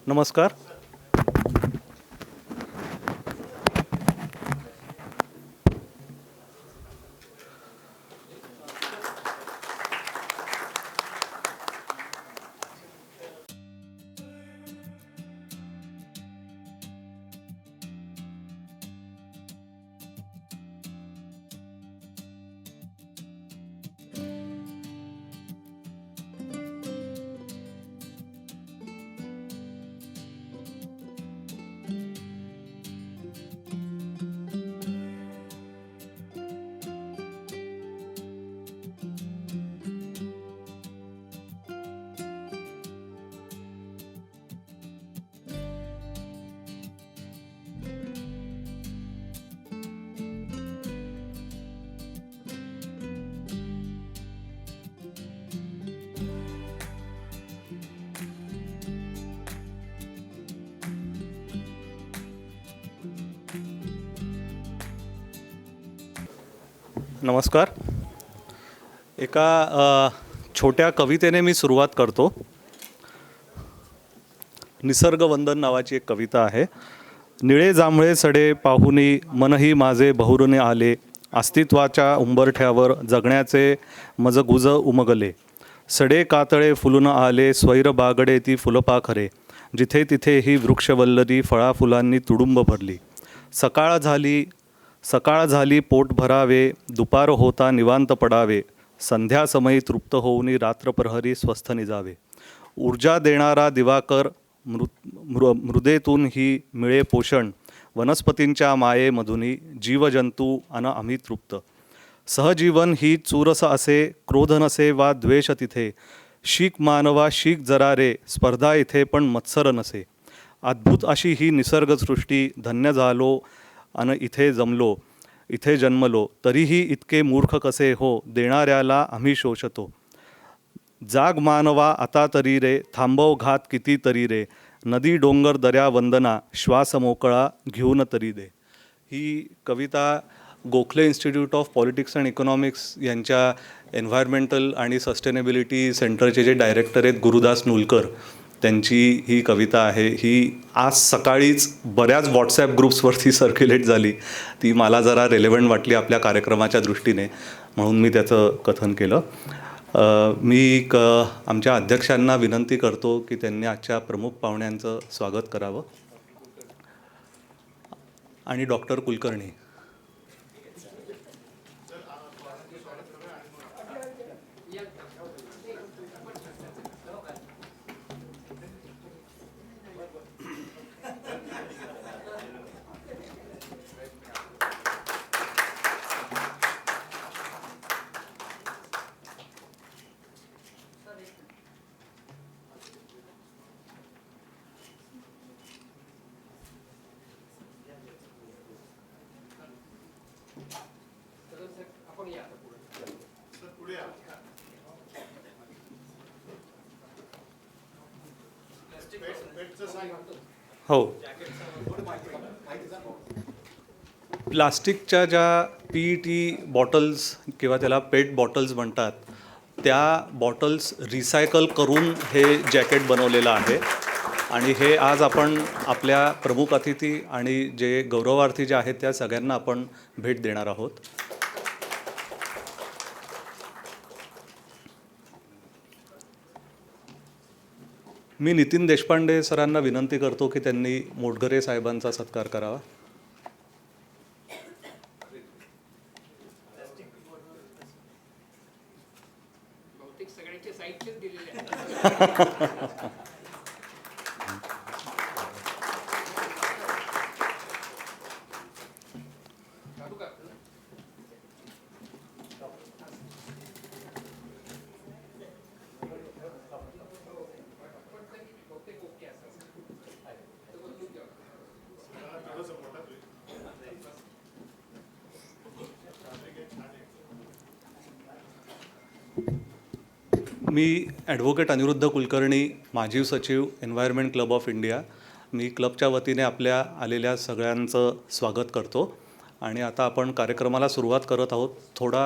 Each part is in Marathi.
नमस्कार. नमस्कार. एका छोट्या कवितेने मी सुरुवात करतो. निसर्गवंदन नावाची एक कविता आहे. निळे जांभळे सडे पाहुनी मनही माझे बहुरने आले, अस्तित्वाच्या उंबरठ्यावर जगण्याचे मजगुज उमगले. सडे कातळे फुलून आले स्वैर बागडे ती फुलपाखरे, जिथे तिथे ही वृक्षवल्लरी फळाफुलांनी तुडुंब भरली. सकाळ झाली पोट भरावे, दुपार होता निवांत पडावे, संध्यासमयी तृप्त होऊन रात्रप्रहरी स्वस्थ निजावे. ऊर्जा देणारा दिवाकर मृदेतून ही मिळे पोषण, वनस्पतींच्या मायेमधुनी जीवजंतू अन आम्ही तृप्त. सहजीवन ही चूरस असे, क्रोध नसे वा द्वेष तिथे, शीक मानवा शीक जरा रे, स्पर्धा इथे पण मत्सर नसे. अद्भुत अशी ही निसर्गसृष्टी, धन्य झालो अन इथे जन्मलो, तरीही इतके मूर्ख कसे हो, देणाऱ्याला आम्ही शोषतो. जाग मानवा आता तरी रे, थांबव घात किती तरी रे, नदी डोंगर दर्या वंदना, श्वास मोकळा घेऊन तरी दे. ही कविता Gokhale institute of politics and economics यांच्या एन्व्हायरमेंटल आणि सस्टेनेबिलिटी सेंटरचे जे डायरेक्टर आहेत गुरुदास नुलकर, त्यांची ही कविता आहे. ही आज सकाळीच बऱ्याच व्हॉट्सॲप ग्रुप्सवरती सर्क्युलेट झाली. ती मला जरा रेलेवंट वाटली आपल्या कार्यक्रमाच्या दृष्टीने, म्हणून मी त्याचं कथन केलं. मी आमच्या अध्यक्षांना विनंती करतो की त्यांनी आजच्या प्रमुख पाहुण्यांचं स्वागत करावं. आणि डॉक्टर कुलकर्णी. हो, प्लास्टिकच्या ज्या PET बॉटल्स किंवा त्याला पेट बॉटल्स म्हणतात, त्या बॉटल्स रिसायकल करून हे जॅकेट बनवलेलं आहे. आणि हे आज आपण आपल्या प्रमुख अतिथी आणि जे गौरवार्थी जे आहेत त्या सगळ्यांना आपण भेट देणार आहोत. मी नितीन देशपांडे सरांना विनंती करतो की त्यांनी मोटघरे साहेबांचा सत्कार करावा. मी ॲडव्होकेट अनिरुद्ध कुलकर्णी, माजी सचिव, एन्व्हायरमेंट क्लब ऑफ इंडिया. मी क्लबच्या वतीने आपल्या आलेल्या सगळ्यांचं स्वागत करतो आणि आता आपण कार्यक्रमाला सुरुवात करत आहोत. थोडा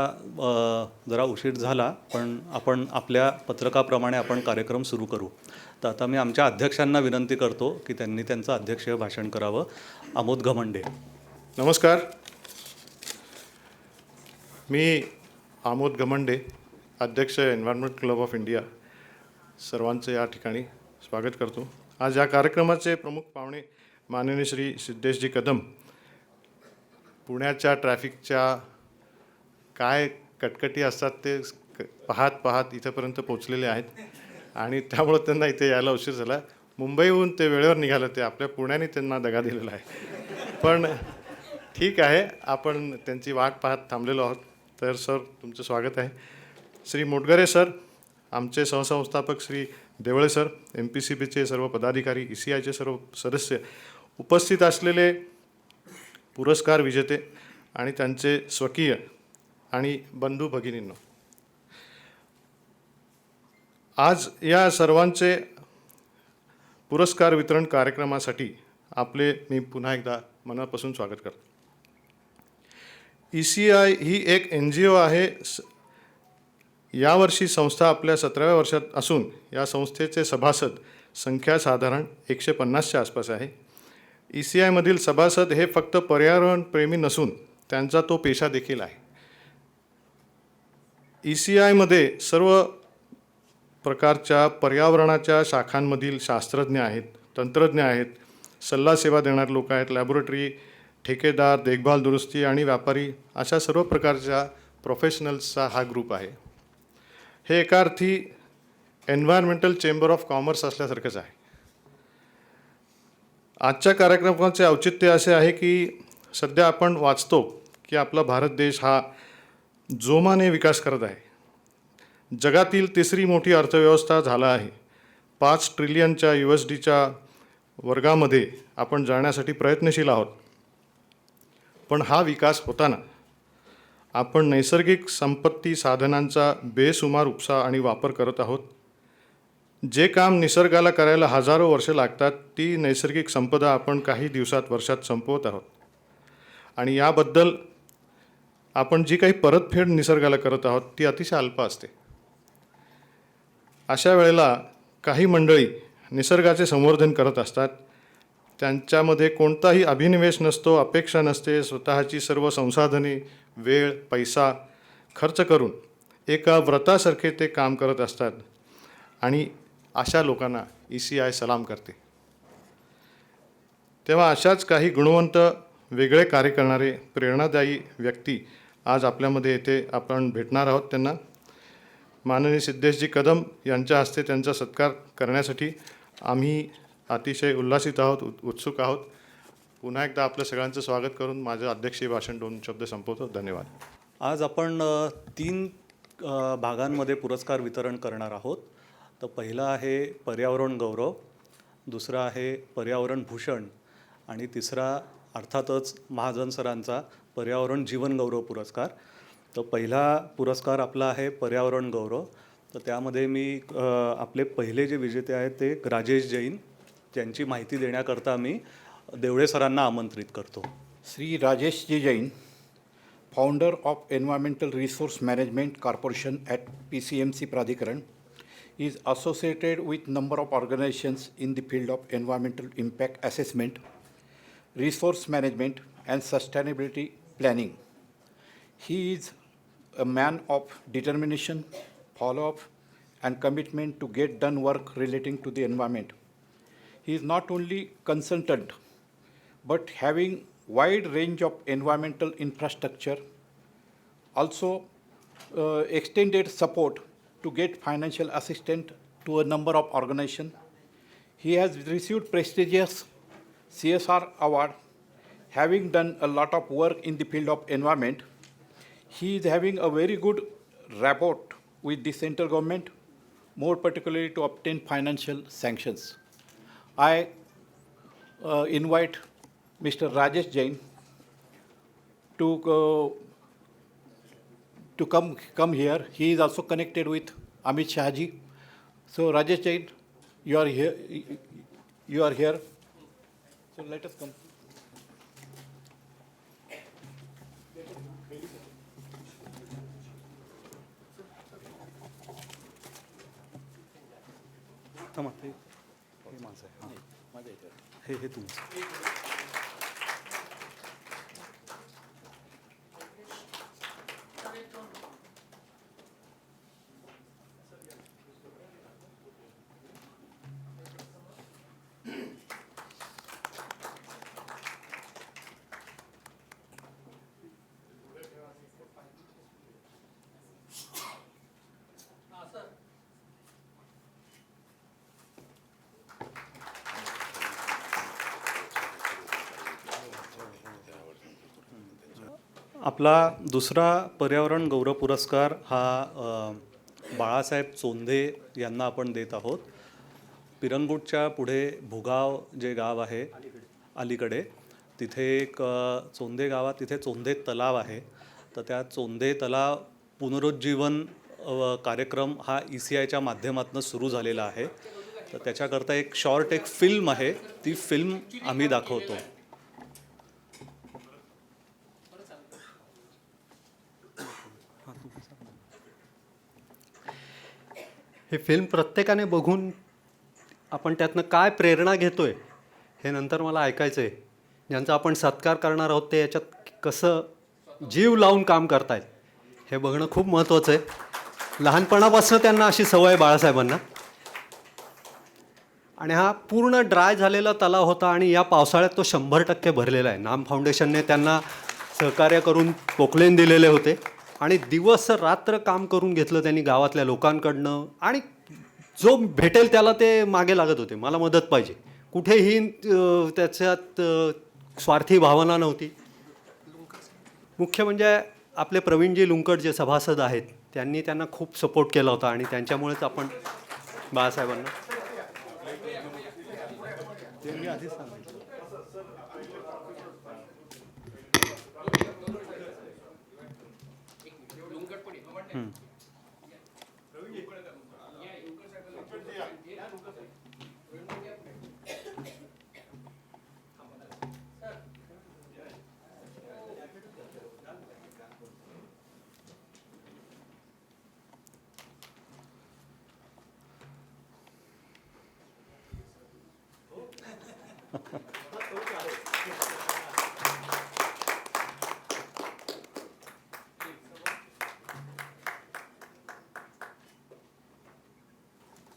जरा उशीर झाला, पण आपण आपल्या पत्रकाप्रमाणे आपण कार्यक्रम सुरू करू. तर आता मी आमच्या अध्यक्षांना विनंती करतो की त्यांनी त्यांचं अध्यक्षीय भाषण करावं. आमोद घमंडे. नमस्कार. मी आमोद घमंडे, अध्यक्ष एन्व्हायरमेंट क्लब ऑफ इंडिया, सर्वांचं या ठिकाणी स्वागत करतो. आज या कार्यक्रमाचे प्रमुख पाहुणे माननीय श्री सिद्धेशजी कदम, पुण्याच्या ट्रॅफिकच्या काय कटकटी असतात ते पाहत इथंपर्यंत पोचलेले आहेत आणि त्यामुळं त्यांना इथे यायला उशीर झाला. मुंबईहून ते वेळेवर निघाले होते. आपल्या पुण्याने त्यांना दगा दिलेला आहे, पण ठीक आहे, आपण त्यांची वाट पाहत थांबलेलो आहोत. तर सर, तुमचं स्वागत आहे. श्री मोटघरे सर, आमचे सहसंस्थापक श्री देवळे सर, MPCBचे सर्व पदाधिकारी, ECIचे सर्व सदस्य, उपस्थित असलेले पुरस्कार विजेते आणि त्यांचे स्वकीय आणि बंधू भगिनींनो, आज या सर्वांचे पुरस्कार वितरण कार्यक्रमासाठी आपले मी पुन्हा एकदा मनापासून स्वागत करतो. ECI ही एक NGO आहे. यावर्षी संस्था आपल्या 17व्या वर्षात असून या संस्थेचे सभासद संख्या साधारण 150च्या आसपास आहे. ECIमधील सभासद हे फक्त पर्यावरणप्रेमी नसून त्यांचा तो पेशा देखील आहे. ECIमध्ये सर्व प्रकारच्या पर्यावरणाच्या शाखांमधील शास्त्रज्ञ आहेत, तंत्रज्ञ आहेत, सल्ला सेवा देणारे लोक आहेत, लॅबोरेटरी, ठेकेदार, देखभाल, दुरुस्ती आणि व्यापारी, अशा सर्व प्रकारच्या प्रोफेशनल्सचा हा ग्रुप आहे. हे एका अर्थी एन्व्हायरमेंटल चेंबर ऑफ कॉमर्स असल्यासारखंच आहे. आजच्या कार्यक्रमाचे औचित्य असे आहे की सध्या आपण वाचतो की आपला भारत देश हा जोमाने विकास करत आहे. जगातील तिसरी मोठी अर्थव्यवस्था झाला आहे. 5 ट्रिलियनच्या USDच्या वर्गामध्ये आपण जाण्यासाठी प्रयत्नशील आहोत. पण हा विकास होताना आपण नैसर्गिक संपत्ती साधनांचा बेसुमार उपसा आणि वापर करत आहोत. जे काम निसर्गाला करायला हजारो वर्ष लागतात, ती नैसर्गिक संपदा आपण काही दिवसात, वर्षात संपवत आहोत. आणि याबद्दल आपण जी काही परतफेड निसर्गाला करत आहोत ती अतिशय अल्प असते. अशा वेळेला काही मंडळी निसर्गाचे संवर्धन करत असतात. त्यांच्यामध्ये कोणताही अभिनिवेश नसतो, अपेक्षा नसते. स्वतःची सर्व संसाधने, वेळ, पैसा खर्च करून एका व्रतासारखे ते काम करत असतात आणि अशा लोकांना ECI सलाम करते. तेव्हा अशाच काही गुणवंत, वेगळे कार्य करणारे, प्रेरणादायी व्यक्ती आज आपल्यामध्ये येथे आपण भेटणार आहोत. त्यांना माननीय सिद्धेशजी कदम यांच्या हस्ते त्यांचा सत्कार करण्यासाठी आम्ही अतिशय उल्हासित आहोत, उत्सुक आहोत. पुन्हा एकदा आपलं सगळ्यांचं स्वागत करून माझं अध्यक्षीय भाषण 2 शब्द संपवतो. धन्यवाद. आज आपण 3 भागांमध्ये पुरस्कार वितरण करणार आहोत. तर पहिला आहे पर्यावरण गौरव, दुसरा आहे पर्यावरण भूषण आणि तिसरा अर्थातच महाजन सरांचा पर्यावरण जीवन गौरव पुरस्कार. तर पहिला पुरस्कार आपला आहे पर्यावरण गौरव. तर त्यामध्ये मी आपले पहिले जे विजेते आहेत ते राजेश जैन, त्यांची माहिती देण्याकरता मी देवळे सरांना आमंत्रित करतो. Shri Rajesh ji Jain, founder of environmental resource management corporation at PCMC प्राधिकरण, is associated with number of organizations in the field of environmental impact assessment, resource management and sustainability planning. He is a man of determination, follow-up and commitment to get done work relating to the environment. He is not only consultant but having wide range of environmental infrastructure, also extended support to get financial assistance to a number of organizations. He has received prestigious CSR award, having done a lot of work in the field of environment. He is having a very good rapport with the central government, more particularly to obtain financial sanctions. I invite Mr. Rajesh Jain to come here. He is also connected with Amit Shahji. So Rajesh Jain, you are here. So let us come. थांबा हे माझं आहे हां हे तुमचं आपला दुसरा पर्यावरण गौरव पुरस्कार हा बाळासाहेब चोंधे यांना आपण देत आहोत. पिरंगुटच्या पुढे भुगाव जे गाव आहे अलीकडे, तिथे एक चोंधे गावात तिथे चोंधे तलाव आहे. तर त्या चोंधे तलाव पुनरुज्जीवन कार्यक्रम हा ECIच्या माध्यमातून सुरू झालेला आहे. तर त्याच्याकरता एक शॉर्ट एक फिल्म आहे, ती फिल्म आम्ही दाखवतो. ही फिल्म प्रत्येकाने बघून आपण त्यातनं काय प्रेरणा घेतोय हे नंतर मला ऐकायचं आहे. ज्यांचा आपण सत्कार करणार आहोत ते याच्यात कसं जीव लावून काम करतायत हे बघणं खूप महत्त्वाचं आहे. लहानपणापासून त्यांना अशी सवय आहे बाळासाहेबांना. आणि हा पूर्ण ड्राय झालेला तलाव होता आणि या पावसाळ्यात तो 100% भरलेला आहे. नाम फाउंडेशनने त्यांना सहकार्य करून पोकलेन दिलेले होते आणि दिवस रात्र काम करून घेतलं त्यांनी गावातल्या लोकांकडनं. आणि जो भेटेल त्याला ते मागे लागत होते, मला मदत पाहिजे. कुठेही त्याच्यात स्वार्थी भावना नव्हती. मुख्य म्हणजे आपले प्रवीणजी लुंकड जे सभासद आहेत त्यांनी त्यांना खूप सपोर्ट केला होता आणि त्यांच्यामुळेच आपण बाळासाहेबांना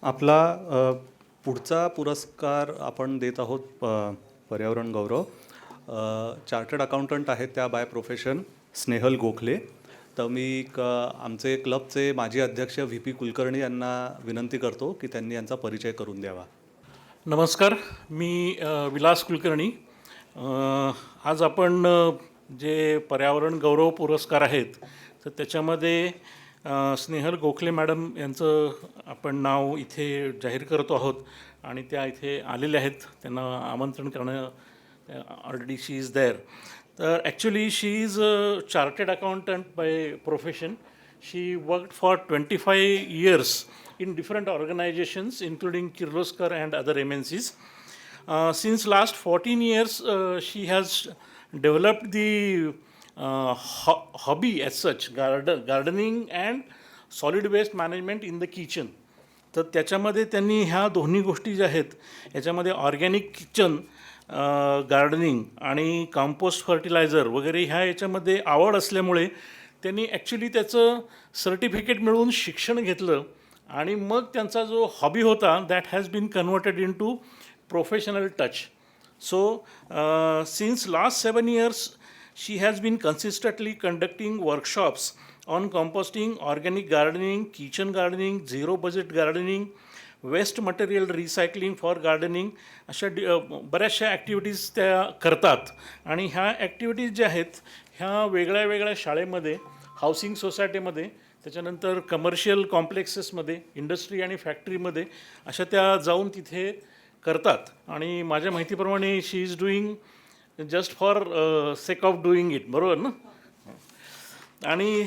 आपला पुढचा पुरस्कार आपण देत आहोत पर्यावरण गौरव. चार्टर्ड अकाउंटंट आहेत त्या बाय प्रोफेशन स्नेहल गोखले. तर मी आमचे क्लबचे माजी अध्यक्ष VP कुलकर्णी यांना विनंती करतो की त्यांनी यांचा परिचय करून द्यावा. नमस्कार, मी विलास कुलकर्णी. आज आपण जे पर्यावरण गौरव पुरस्कार आहेत तर त्याच्यामध्ये स्नेहल गोखले मॅडम यांचं आपण नाव इथे जाहीर करतो आहोत आणि त्या इथे आलेल्या आहेत. त्यांना आमंत्रण करणं ऑलरेडी शी इज देअर. तर actually she is a chartered accountant by profession. She worked for 25 years in different organizations including Kirloskar and other MNCs. Since last 14 years she has developed the hobby as such, gardening and solid waste management in the kitchen. तर त्याच्यामध्ये त्यांनी ह्या दोन्ही गोष्टी ज्या आहेत याच्यामध्ये ऑर्गॅनिक किचन गार्डनिंग आणि कंपोस्ट फर्टिलायझर वगैरे ह्या याच्यामध्ये आवड असल्यामुळे त्यांनी ॲक्च्युली त्याचं सर्टिफिकेट मिळवून शिक्षण घेतलं आणि मग त्यांचा जो हॉबी होता that has been converted into professional touch. So since last 7 years she has been consistently conducting workshops on composting, organic gardening, kitchen gardening, zero budget gardening, waste material recycling for gardening अशा बऱ्याचशा ॲक्टिव्हिटीज त्या करतात. आणि ह्या ॲक्टिव्हिटीज ज्या आहेत ह्या वेगळ्या वेगळ्या शाळेमध्ये, हाऊसिंग सोसायटीमध्ये, त्याच्यानंतर कमर्शियल कॉम्प्लेक्सेसमध्ये, इंडस्ट्री आणि फॅक्टरीमध्ये अशा त्या जाऊन तिथे करतात. आणि माझ्या माहितीप्रमाणे she is doing just for sake of doing it, बरोबर ना? आणि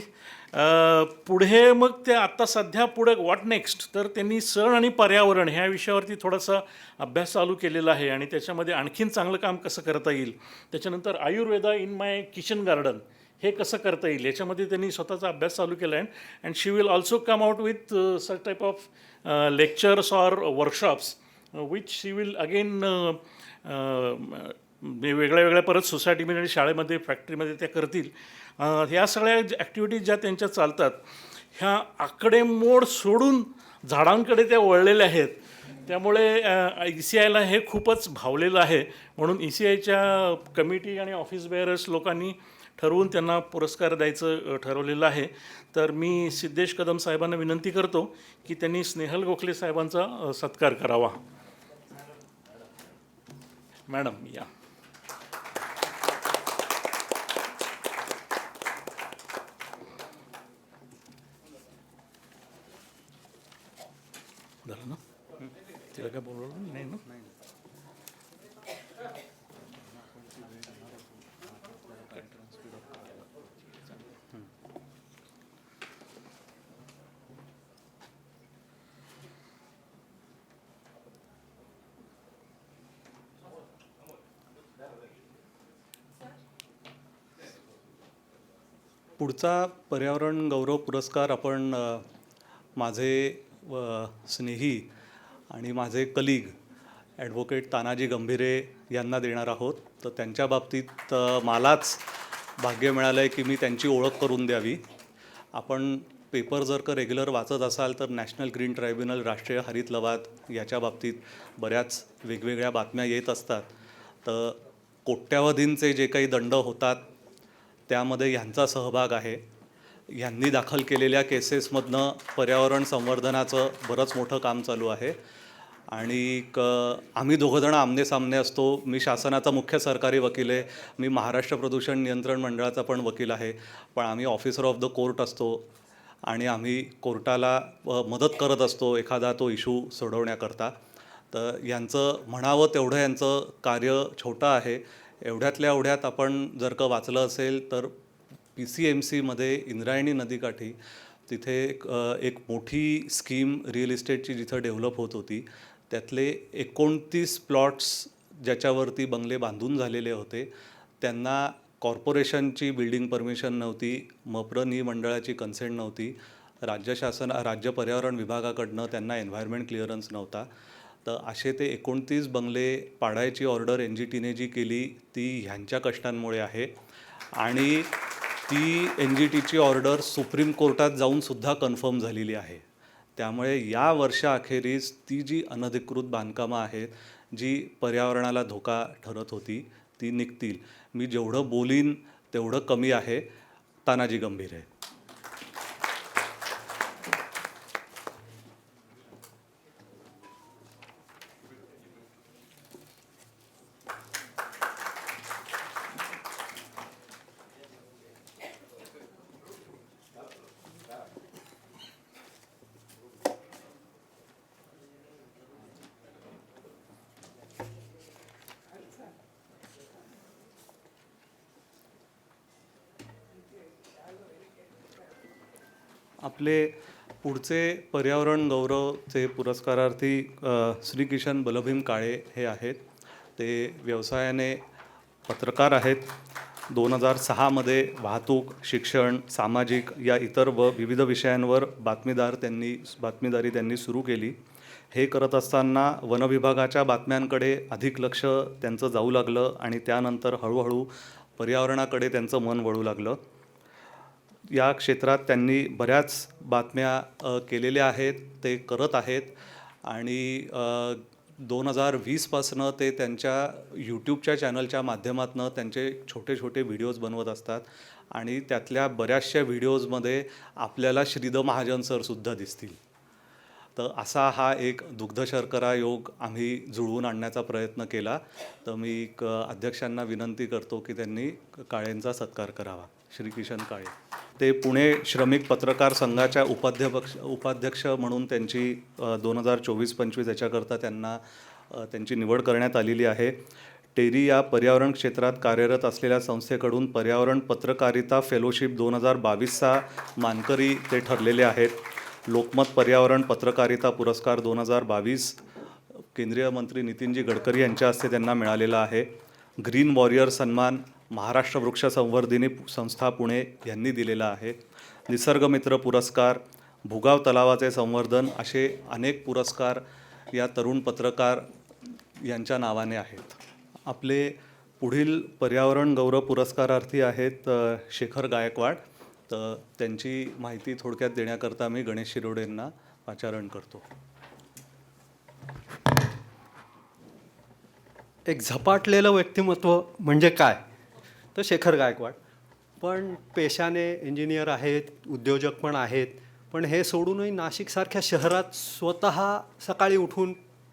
पुढे मग ते आत्ता सध्या पुढे व्हॉट नेक्स्ट, तर त्यांनी सण आणि पर्यावरण ह्या विषयावरती थोडासा अभ्यास चालू केलेला आहे आणि त्याच्यामध्ये आणखीन चांगलं काम कसं करता येईल. त्याच्यानंतर Ayurveda in my kitchen garden हे कसं करता येईल याच्यामध्ये त्यांनी स्वतःचा अभ्यास चालू केला आहे. And she will also come out with such type of lectures or workshops which she will again वेगळ्या वेगळ्या परत सोसायटीमध्ये आणि शाळेमध्ये फॅक्टरीमध्ये त्या करतील. ह्या सगळ्या ॲक्टिव्हिटीज ज्या त्यांच्या चालतात ह्या आकडेमोड सोडून झाडांकडे त्या वळलेल्या आहेत. त्यामुळे ECIला हे खूपच भावलेलं आहे. म्हणून ECIच्या कमिटी आणि ऑफिस बेअरर्स लोकांनी ठरवून त्यांना पुरस्कार द्यायचं ठरवलेलं आहे. तर मी सिद्धेश कदम साहेबांना विनंती करतो की त्यांनी स्नेहल गोखले साहेबांचा सत्कार करावा. मॅडम या. झालं ना? तिला काय बोलवलं नाही ना? पुढचा पर्यावरण गौरव पुरस्कार आपण माझे स्नेही आणि माझे कलीग ॲडव्होकेट तानाजी गंभीरे यांना देणार आहोत. तर त्यांच्या बाबतीत मलाच भाग्य मिळालं आहे की मी त्यांची ओळख करून द्यावी. आपण पेपर जर का रेग्युलर वाचत असाल तर नॅशनल ग्रीन ट्रायब्युनल, राष्ट्रीय हरित लवाद याच्या बाबतीत बऱ्याच वेगवेगळ्या बातम्या येत असतात. तर कोट्यावधींचे जे काही दंड होतात त्यामध्ये ह्यांचा सहभाग आहे. ह्यांनी दाखल केलेल्या केसेसमधनं पर्यावरण संवर्धनाचं बरंच मोठं काम चालू आहे. आणि आम्ही दोघंजणं आमनेसामने असतो. मी शासनाचा मुख्य सरकारी वकील आहे, मी महाराष्ट्र प्रदूषण नियंत्रण मंडळाचा पण वकील आहे. पण आम्ही ऑफिसर ऑफ द कोर्ट असतो आणि आम्ही कोर्टाला मदत करत असतो एखादा तो इश्यू सोडवण्याकरता. तर यांचं म्हणावं तेवढं यांचं कार्य छोटं आहे. एवढ्यातल्या एवढ्यात आपण जर का वाचलं असेल तर PCMCमध्ये इंद्रायणी नदीकाठी तिथे एक मोठी स्कीम रिअल इस्टेटची जिथं डेव्हलप होत होती. त्यातले 29 प्लॉट्स ज्याच्यावरती बंगले बांधून झालेले होते त्यांना कॉर्पोरेशनची बिल्डिंग परमिशन नव्हती, MPRNE मंडळाची कन्सेंट नव्हती, राज्य पर्यावरण विभागाकडनं त्यांना एन्व्हायरमेंट क्लिअरन्स नव्हता. तर असे ते 29 बंगले पाडायची ऑर्डर NGTने जी केली ती ह्यांच्या कष्टांमुळे आहे. आणि ती NGTची ऑर्डर सुप्रीम कोर्टात जाऊनसुद्धा कन्फर्म झालेली आहे. त्यामुळे या वर्षाअखेरीस ती जी अनधिकृत बांधकामं आहेत जी पर्यावरणाला धोका ठरत होती ती निघतील. मी जेवढं बोलीन तेवढं कमी आहे. तानाजी गंभीरे. आपले पुढचे पर्यावरण गौरवचे पुरस्कारार्थी श्री किशन बलभीम काळे हे आहेत. ते व्यवसायाने पत्रकार आहेत. 2006मध्ये वाहतूक, शिक्षण, सामाजिक या इतर विविध विषयांवर बातमीदारी त्यांनी सुरू केली. हे करत असताना वनविभागाच्या बातम्यांकडे अधिक लक्ष त्यांचं जाऊ लागलं आणि त्यानंतर हळूहळू पर्यावरणाकडे त्यांचं मन वळू लागलं. या क्षेत्रात त्यांनी बऱ्याच बातम्या केलेल्या आहेत, ते करत आहेत. आणि 2020पासनं ते त्यांच्या यूट्यूबच्या चॅनलच्या माध्यमातून त्यांचे छोटे छोटे व्हिडिओज बनवत असतात. आणि त्यातल्या बऱ्याचशा व्हिडिओजमध्ये आपल्याला श्रीद महाजन सरसुद्धा दिसतील. तर असा हा एक दुग्ध शर्करा योग आम्ही जुळवून आणण्याचा प्रयत्न केला. तर मी अध्यक्षांना विनंती करतो की त्यांनी काळेंचा सत्कार करावा. श्री किशन काळे. ते पुणे श्रमिक पत्रकार संघाच्या उपाध्यक्ष म्हणून त्यांची 2024-25 याच्याकरता त्यांची निवड करण्यात आलेली आहे. टेरी या पर्यावरण क्षेत्रात कार्यरत असलेल्या संस्थेकडून पर्यावरण पत्रकारिता फेलोशिप 2022चा मानकरी ते ठरलेले आहेत. लोकमत पर्यावरण पत्रकारिता पुरस्कार 2022 केंद्रीय मंत्री नितीनजी गडकरी यांच्या हस्ते त्यांना मिळालेला आहे. ग्रीन वॉरियर सन्मान महाराष्ट्र वृक्ष संवर्धिनी संस्था पुणे यांनी दिलेला आहे. निसर्गमित्र पुरस्कार भुगाव तलावाचे संवर्धन असे अनेक पुरस्कार या तरुण पत्रकार यांच्या नावाने आहेत. आपले पुढील पर्यावरण गौरव पुरस्कारार्थी आहेत शेखर गायकवाड. तर त्यांची माहिती थोडक्यात देण्याकरता मी गणेश शिरोडेंना पाचारण करतो. एक झपाटलेलं व्यक्तिमत्व म्हणजे काय, तर शेखर गायकवाड. पण पेशाने इंजिनियर आहेत, उद्योजक पण आहेत. पण हे सोडूनही नाशिकसारख्या शहरात स्वतः सकाळी उठून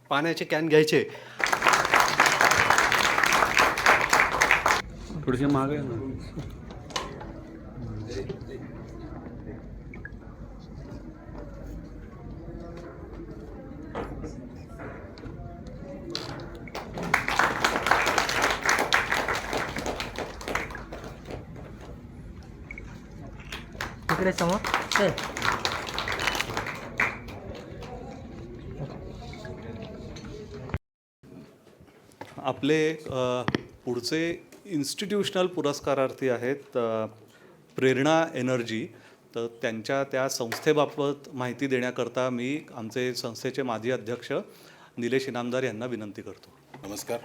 पाण्याचे कॅन घ्यायचे. थोडेसे मागे ना. तिकडे समोर चल. आपले पुढचे इन्स्टिट्यूशनल पुरस्कारार्थी आहेत प्रेरणा एनर्जी. तर त्यांच्या त्या संस्थेबाबत माहिती देण्याकरता मी आमचे संस्थेचे माजी अध्यक्ष निलेश इनामदार यांना विनंती करतो. नमस्कार.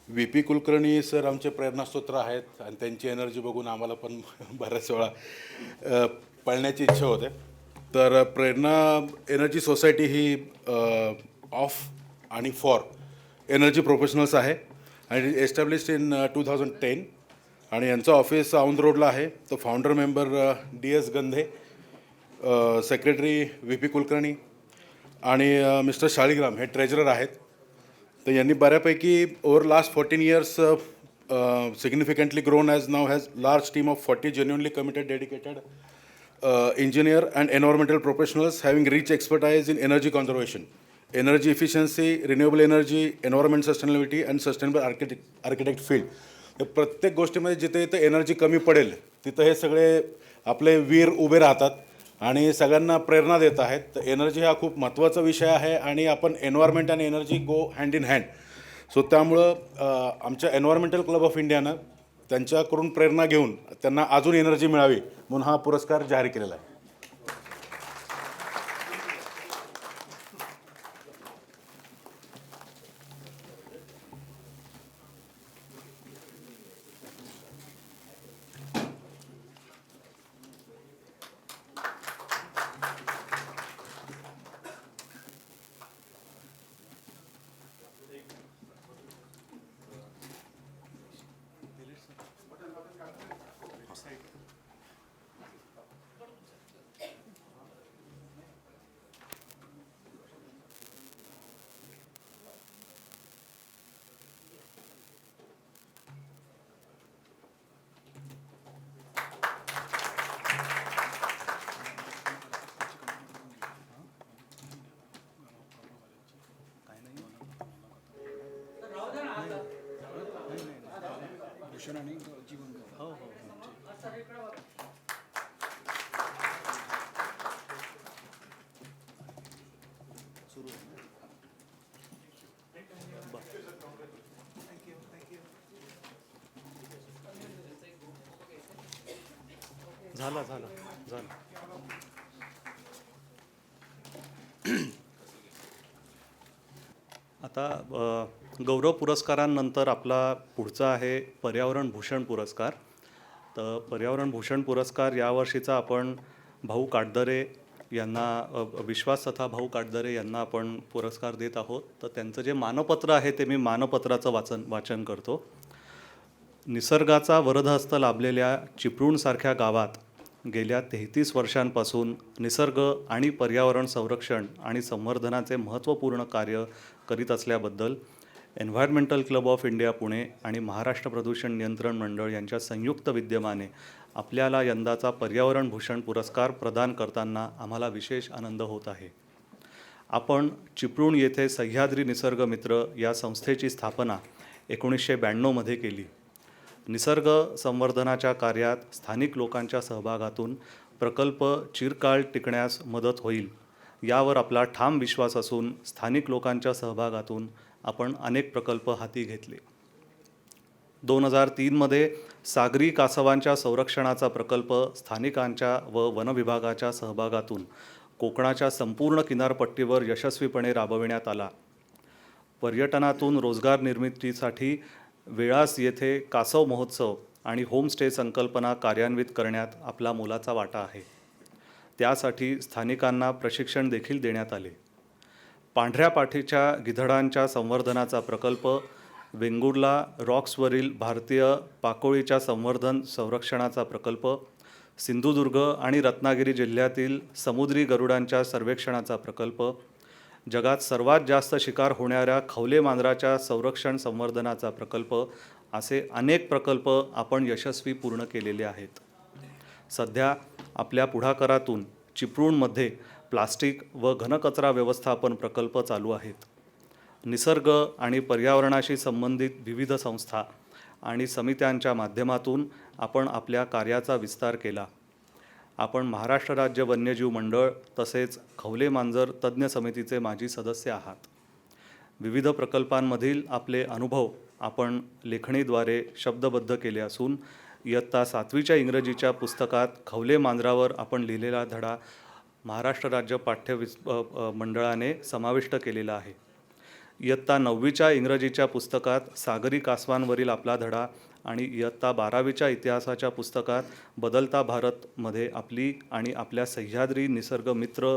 VP कुलकर्णी सर आमचे प्रेरणास्त्रोत आहेत आणि त्यांची एनर्जी बघून आम्हाला पण बऱ्याच वेळा पळण्याची इच्छा होते. तर प्रेरणा एनर्जी सोसायटी ही ऑफ आणि फॉर एनर्जी प्रोफेशनल्स आहे आणि एस्टॅब्लिश्ड इन 2010 आणि यांचं ऑफिस औंध रोडला आहे. तो founder member DS Gandhe, secretary VP Kulkarni आणि मिस्टर शाळीग्राम हे ट्रेजरर आहेत. तर यांनी बऱ्यापैकी over last 14 years significantly grown as now has large team of 40 genuinely committed, dedicated engineer and environmental professionals having rich expertise in energy conservation, energy efficiency, renewable energy, environment sustainability and sustainable architect field. तर प्रत्येक गोष्टीमध्ये जिथे जिथे एनर्जी कमी पडेल तिथं हे सगळे आपले वीर उभे राहतात आणि सगळ्यांना प्रेरणा देत आहेत. तर एनर्जी हा खूप महत्त्वाचा विषय आहे आणि आपण एन्व्हायरमेंट आणि energy go hand in hand. So त्यामुळं आमच्या एन्व्हायरमेंटल क्लब ऑफ इंडियानं त्यांच्याकडून प्रेरणा घेऊन त्यांना अजून एनर्जी मिळावी म्हणून हा पुरस्कार जाहीर केलेला आहे. झालं. आता गौरव पुरस्कारांनंतर आपला पुढचा आहे पर्यावरण भूषण पुरस्कार. तर पर्यावरण भूषण पुरस्कार यावर्षीचा आपण भाऊ काटदरे यांना विश्वास तथा भाऊ काटदरे यांना आपण पुरस्कार देत आहोत. तर त्यांचं जे मानपत्र आहे ते मी मानपत्राचं वाचन करतो. निसर्गाचा वरदहस्त लाभलेल्या चिपळूणसारख्या गावात गेल्या 33 वर्षांपासून निसर्ग आणि पर्यावरण संरक्षण आणि संवर्धनाचे महत्त्वपूर्ण कार्य करीत असल्याबद्दल environmental club of India Pune आणि महाराष्ट्र प्रदूषण नियंत्रण मंडळ यांच्या संयुक्त विद्यमाने आपल्याला यंदाचा पर्यावरण भूषण पुरस्कार प्रदान करताना आम्हाला विशेष आनंद होत आहे. आपण चिपळूण येथे सह्याद्री निसर्ग मित्र या संस्थेची स्थापना 1992 केली. निसर्ग संवर्धनाच्या कार्यात स्थानिक लोकांच्या सहभागातून प्रकल्प चिरकाळ टिकण्यास मदत होईल यावर आपला ठाम विश्वास असून स्थानिक लोकांच्या सहभागातून आपण अनेक प्रकल्प हाती घेतले. 2003 सागरी कासवांच्या संरक्षणाचा प्रकल्प स्थानिकांच्या व वनविभागाच्या सहभागातून कोकणाच्या संपूर्ण किनारपट्टीवर यशस्वीपणे राबविण्यात आला. पर्यटनातून रोजगार निर्मितीसाठी वेळास येथे कासव महोत्सव आणि होमस्टे संकल्पना कार्यान्वित करण्यात आपला मोलाचा वाटा आहे. त्यासाठी स्थानिकांना प्रशिक्षण देखील देण्यात आले. पांढऱ्या पाठीच्या गिधडांच्या संवर्धनाचा प्रकल्प, वेंगुर्ला रॉक्सवरील भारतीय पाकोळीच्या संरक्षणाचा प्रकल्प, सिंधुदुर्ग आणि रत्नागिरी जिल्ह्यातील समुद्री गरुडांच्या सर्वेक्षणाचा प्रकल्प, जगात सर्वात जास्त शिकार होणाऱ्या खवले मांजराच्या संरक्षण संवर्धनाचा प्रकल्प असे अनेक प्रकल्प आपण यशस्वी पूर्ण केलेले आहेत. सध्या आपल्या पुढाकारातून चिपळूणमध्ये प्लास्टिक व घनकचरा व्यवस्थापन प्रकल्प चालू आहेत. निसर्ग आणि पर्यावरणाशी संबंधित विविध संस्था आणि समित्यांच्या माध्यमातून आपण आपल्या कार्याचा विस्तार केला. आपण महाराष्ट्र राज्य वन्यजीव मंडळ तसेच खवले मांजर तज्ज्ञ समितीचे माजी सदस्य आहात. विविध प्रकल्पांमधील आपले अनुभव आपण लेखणीद्वारे शब्दबद्ध केले असून इयत्ता 7वीच्या इंग्रजीच्या पुस्तकात खवले मांजरावर आपण लिहिलेला धडा महाराष्ट्र राज्य मंडळाने समाविष्ट केलेला आहे. इयत्ता 9वीच्या इंग्रजीच्या पुस्तकात सागरी कासवांवरील आपला धडा आणि इयत्ता 12वीच्या इतिहासाच्या पुस्तकात बदलता भारतमध्ये आपली आणि आपल्या सह्याद्री निसर्ग मित्र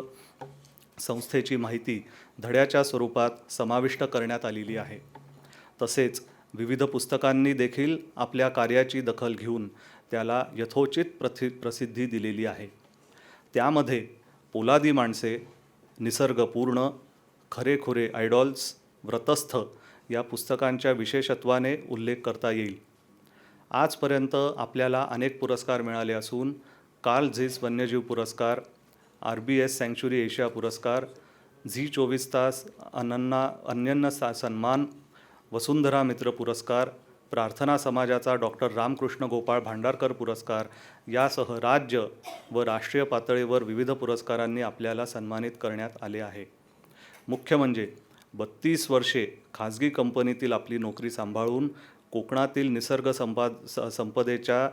संस्थेची माहिती धड्याच्या स्वरूपात समाविष्ट करण्यात आलेली आहे. तसेच विविध पुस्तकांनी देखील आपल्या कार्याची दखल घेऊन त्याला यथोचित प्रसिद्धी दिलेली आहे. त्यामध्ये पोलादी माणसे, निसर्गपूर्ण, खरेखुरे आयडॉल्स, व्रतस्थ या पुस्तकांच्या विशेषत्वाने उल्लेख करता येईल. आजपर्यंत आपल्याला अनेक पुरस्कार मिळाले असून कार्ल झीस वन्यजीव पुरस्कार, RBS सँक्च्युरी एशिया पुरस्कार, झी 24 तास अनन्य सन्मान, वसुंधरा मित्र पुरस्कार, प्रार्थना समाजाचा डॉक्टर रामकृष्ण गोपाळ भांडारकर पुरस्कार यासह राज्य व राष्ट्रीय पातळीवर विविध पुरस्कारांनी आपल्याला सन्मानित करण्यात आले आहे. मुख्य म्हणजे 32 वर्षे खाजगी कंपनीतील आपली नोकरी सांभाळून कोकणातील निसर्ग संपदेच्या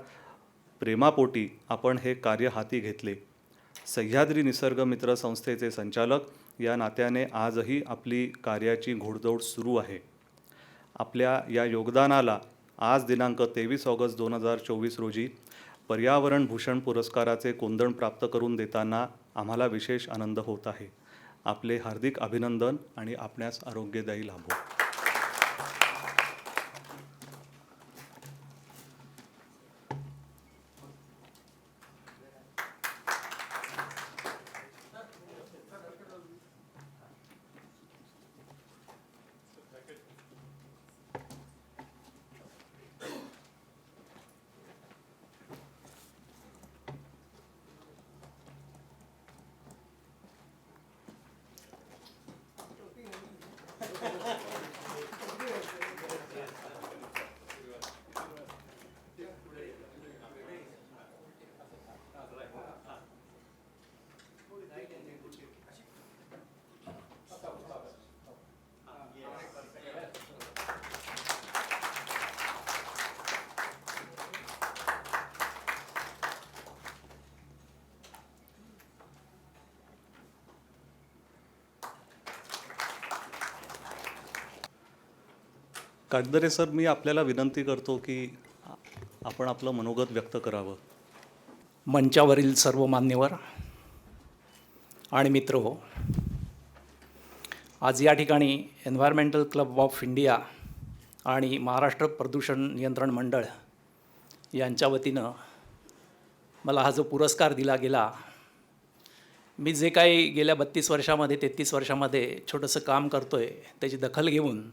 प्रेमापोटी आपण हे कार्य हाती घेतले. सह्याद्री निसर्ग मित्र संस्थेचे संचालक या नात्याने आजही आपली कार्याची घोडदौड सुरू आहे. आपल्या या योगदानाला आज दिनांक 23 ऑगस्ट 2024 रोजी पर्यावरण भूषण पुरस्काराचे कोंदण प्राप्त करून देताना आम्हाला विशेष आनंद होत आहे. आपले हार्दिक अभिनंदन आणि आपणास आरोग्यदायी लाभो. काटदरे सर, मी आपल्याला विनंती करतो की आपण आपलं मनोगत व्यक्त करावं. मंचावरील सर्व मान्यवर आणि मित्र हो, आज या ठिकाणी एन्व्हायरमेंटल क्लब ऑफ इंडिया आणि महाराष्ट्र प्रदूषण नियंत्रण मंडळ यांच्या वतीनं मला हा जो पुरस्कार दिला गेला, मी जे काही गेल्या 32 वर्षामध्ये 33 वर्षामध्ये छोटंसं काम करतो आहे त्याची दखल घेऊन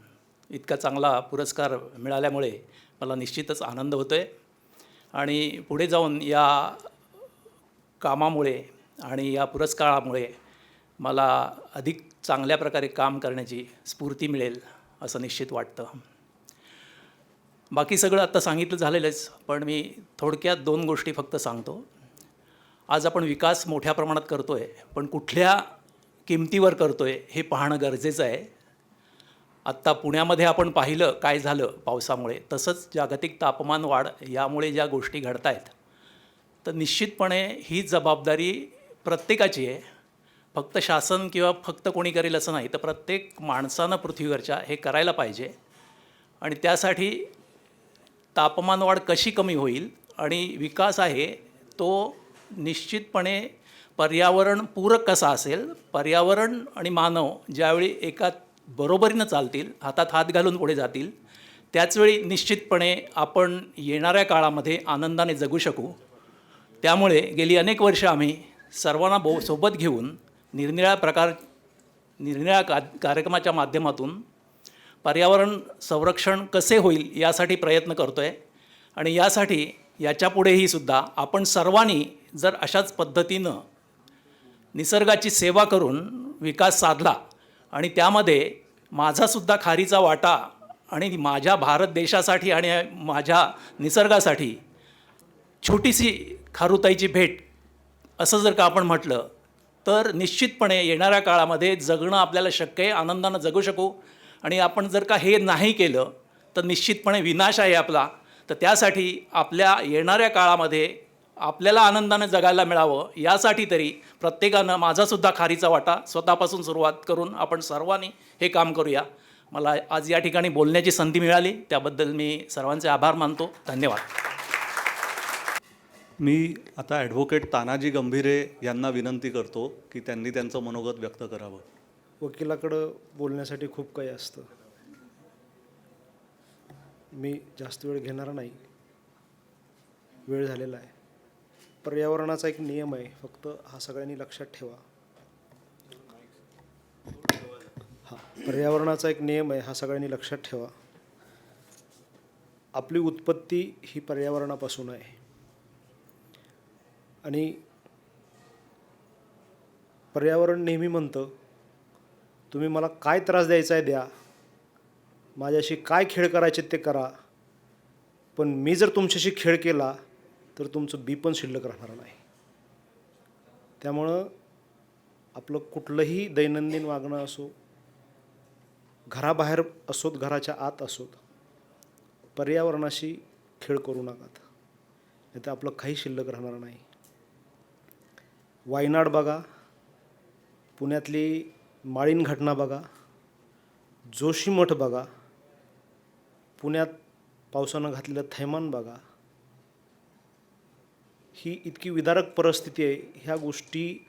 इतका चांगला पुरस्कार मिळाल्यामुळे मला निश्चितच आनंद होतो आहे. आणि पुढे जाऊन या कामामुळे आणि या पुरस्कारामुळे मला अधिक चांगल्या प्रकारे काम करण्याची स्फूर्ती मिळेल असं निश्चित वाटतं. बाकी सगळं आता सांगितलं झालेलंच, पण मी थोडक्यात 2 गोष्टी फक्त सांगतो. आज आपण विकास मोठ्या प्रमाणात करतो आहे, पण कुठल्या किमतीवर करतो आहे हे पाहणं गरजेचं आहे. आत्ता पुण्यामध्ये आपण पाहिलं काय झालं पावसामुळे, तसंच जागतिक तापमान वाढ यामुळे ज्या गोष्टी घडत आहेत, तर निश्चितपणे ही जबाबदारी प्रत्येकाची आहे. फक्त शासन किंवा फक्त कोणी करेल असं नाही, तर प्रत्येक माणसानं पृथ्वीवरच्या हे करायला पाहिजे. आणि त्यासाठी तापमानवाढ कशी कमी होईल आणि विकास आहे तो निश्चितपणे पर्यावरणपूरक कसा असेल, पर्यावरण आणि मानव ज्यावेळी एका बरोबरीनं चालतील, हातात हात घालून पुढे जातील, त्याचवेळी निश्चितपणे आपण येणाऱ्या काळामध्ये आनंदाने जगू शकू. त्यामुळे गेली अनेक वर्ष आम्ही सर्वांना सोबत घेऊन निरनिराळ्या कार्यक्रमाच्या माध्यमातून पर्यावरण संरक्षण कसे होईल यासाठी प्रयत्न करतो आहे. आणि यासाठी याच्यापुढेही सुद्धा आपण सर्वांनी जर अशाच पद्धतीनं निसर्गाची सेवा करून विकास साधला आणि त्यामध्ये माझासुद्धा खारीचा वाटा आणि माझ्या भारत देशासाठी आणि माझ्या निसर्गासाठी छोटीशी खारुताईची भेट असं जर का आपण म्हटलं तर निश्चितपणे येणाऱ्या काळामध्ये जगणं आपल्याला शक्य आहे, आनंदानं जगू शकू. आणि आपण जर का हे नाही केलं तर निश्चितपणे विनाश आहे आपला. तर त्यासाठी आपल्या येणाऱ्या काळामध्ये आपल्याला आनंदानं जगायला मिळावं यासाठी तरी प्रत्येकानं माझासुद्धा खारीचा वाटा स्वतःपासून सुरुवात करून आपण सर्वांनी हे काम करूया. मला आज या ठिकाणी बोलण्याची संधी मिळाली त्याबद्दल मी सर्वांचे आभार मानतो. धन्यवाद. मी आता ॲडव्होकेट तानाजी गंभीरे यांना विनंती करतो की त्यांनी त्यांचं मनोगत व्यक्त करावं. वकिलाकडं बोलण्यासाठी खूप काही असतं. मी जास्त वेळ घेणार नाही, वेळ झालेला आहे. पर्यावरणाचा एक नियम आहे, फक्त हा सगळ्यांनी लक्षात ठेवा. पर्यावरणाचा एक नियम आहे, हा सगळ्यांनी लक्षात ठेवा. आपली उत्पत्ती ही पर्यावरणापासून आहे आणि पर्यावरण नेहमी म्हणतं तुम्ही मला काय त्रास द्यायचा आहे द्या, माझ्याशी काय खेळ करायचे ते करा, पण मी जर तुमच्याशी खेळ केला तर तुमचं बी पण शिल्लक राहणार नाही. त्यामुळं आपलं कुठलंही दैनंदिन वागणं असो, घराबाहेर असोत घराच्या आत असोत, पर्यावरणाशी खेळ करू नकात, नाही तर आपलं काही शिल्लक राहणार नाही. वायनाड बघा, पुण्यातली माळीण घटना बघा, जोशीमठ बघा, पुण्यात पावसानं घातलेलं थैमान बघा. ही इतकी विदारक परिस्थिती आहे. ह्या गोष्टी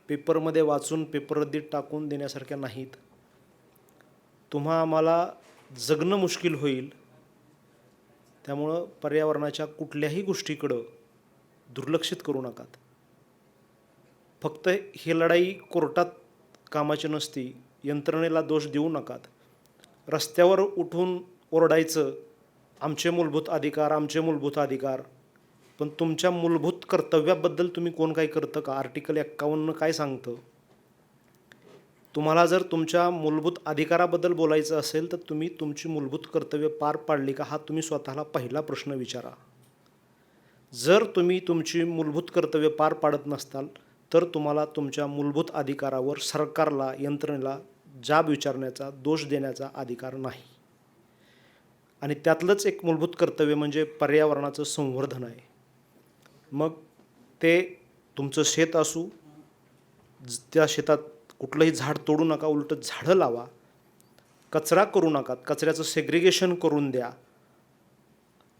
पेपरमध्ये वाचून पेपररद्दीत टाकून देण्यासारख्या नाहीत. तुम्हा आम्हाला जगणं मुश्किल होईल. त्यामुळं पर्यावरणाच्या कुठल्याही गोष्टीकडं दुर्लक्षित करू नकात. फक्त ही लढाई कोर्टात कामाची नसती, यंत्रणेला दोष देऊ नकात. रस्त्यावर उठून ओरडायचं आमचे मूलभूत अधिकार, आमचे मूलभूत अधिकार, पण तुमच्या मूलभूत कर्तव्याबद्दल तुम्ही कोण काय करतं का? आर्टिकल 51 काय सांगतं? तुम्हाला जर तुमच्या मूलभूत अधिकाराबद्दल बोलायचं असेल तर तुम्ही तुमची मूलभूत कर्तव्य पार पाडली का, हा तुम्ही स्वतःला पहिला प्रश्न विचारा. जर तुम्ही तुमची मूलभूत कर्तव्य पार पाडत नसताल तर तुम्हाला तुमच्या मूलभूत अधिकारावर सरकारला, यंत्रणेला जाब विचारण्याचा, दोष देण्याचा अधिकार नाही. आणि त्यातलंच एक मूलभूत कर्तव्य म्हणजे पर्यावरणाचं संवर्धन आहे. मग ते तुमचं शेत असू, त्या शेतात कुठलंही झाड तोडू नका, उलटं झाडं लावा. कचरा करू नका, कचऱ्याचं सेग्रिगेशन करून द्या.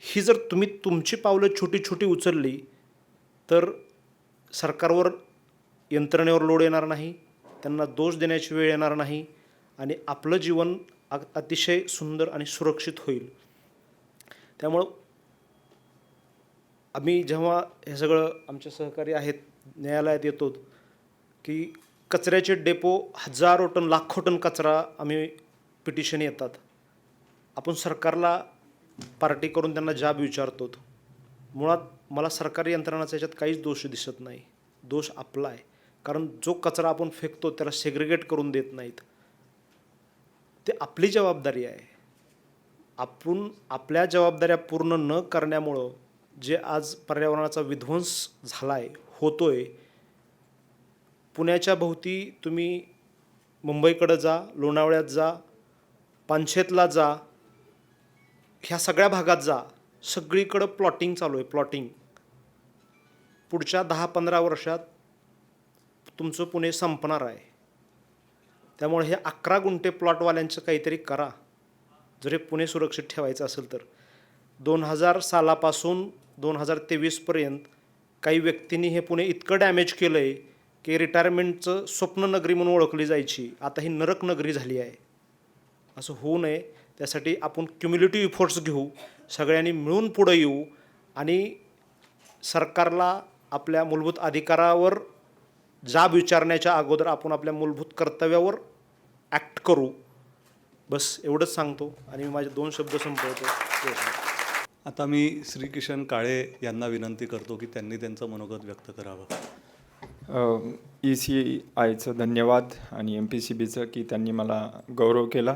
ही जर तुम्ही तुमची पावलं छोटी छोटी उचलली तर सरकारवर, यंत्रणेवर लोड येणार नाही, त्यांना दोष देण्याची वेळ येणार नाही आणि आपलं जीवन अतिशय सुंदर आणि सुरक्षित होईल. त्यामुळं आम्ही जेव्हा हे सगळं आमचे सहकारी आहेत न्यायालयात येतो की कचऱ्याचे डेपो हजारो टन, लाखो टन कचरा आम्ही पिटिशन येतात, आपण सरकारला पार्टी करून त्यांना जाब विचारतो. मुळात मला सरकारी यंत्रणाचा याच्यात काहीच दोष दिसत नाही. दोष आपला आहे, कारण जो कचरा आपण फेकतो त्याला सेग्रिगेट करून देत नाहीत. ते आपली जबाबदारी आहे. आपण आपल्या जबाबदाऱ्या पूर्ण न करण्यामुळं जे आज पर्यावरणाचा विध्वंस झाला आहे, होतो आहे. पुण्याच्या भोवती तुम्ही मुंबईकडं जा, लोणावळ्यात जा, पानशेतला जा, ह्या सगळ्या भागात जा, सगळीकडं प्लॉटिंग चालू आहे. प्लॉटिंग पुढच्या 10-15 वर्षात तुमचं पुणे संपणार आहे. त्यामुळे हे 11 गुंठे प्लॉटवाल्यांचं काहीतरी करा जर हे पुणे सुरक्षित ठेवायचं असेल तर. 2000 सालापासून 2023पर्यंत काही व्यक्तींनी हे पुणे इतकं डॅमेज केलं आहे की रिटायरमेंटचं स्वप्ननगरी म्हणून ओळखली जायची आता ही नरक नगरी झाली आहे. असं होऊ नये त्यासाठी आपण क्युम्युलेटिव्ह इफोर्ट्स घेऊ, सगळ्यांनी मिळून पुढं येऊ आणि सरकारला आपल्या मूलभूत अधिकारावर जाब विचारण्याच्या अगोदर आपण आपल्या मूलभूत कर्तव्यावर ॲक्ट करू. बस एवढंच सांगतो आणि मी माझे 2 शब्द संपवतो. आता मी श्री किशन काळे यांना विनंती करतो की त्यांनी त्यांचं मनोगत व्यक्त करावं. ECIचं धन्यवाद आणि MPCBचं की त्यांनी मला गौरव केला.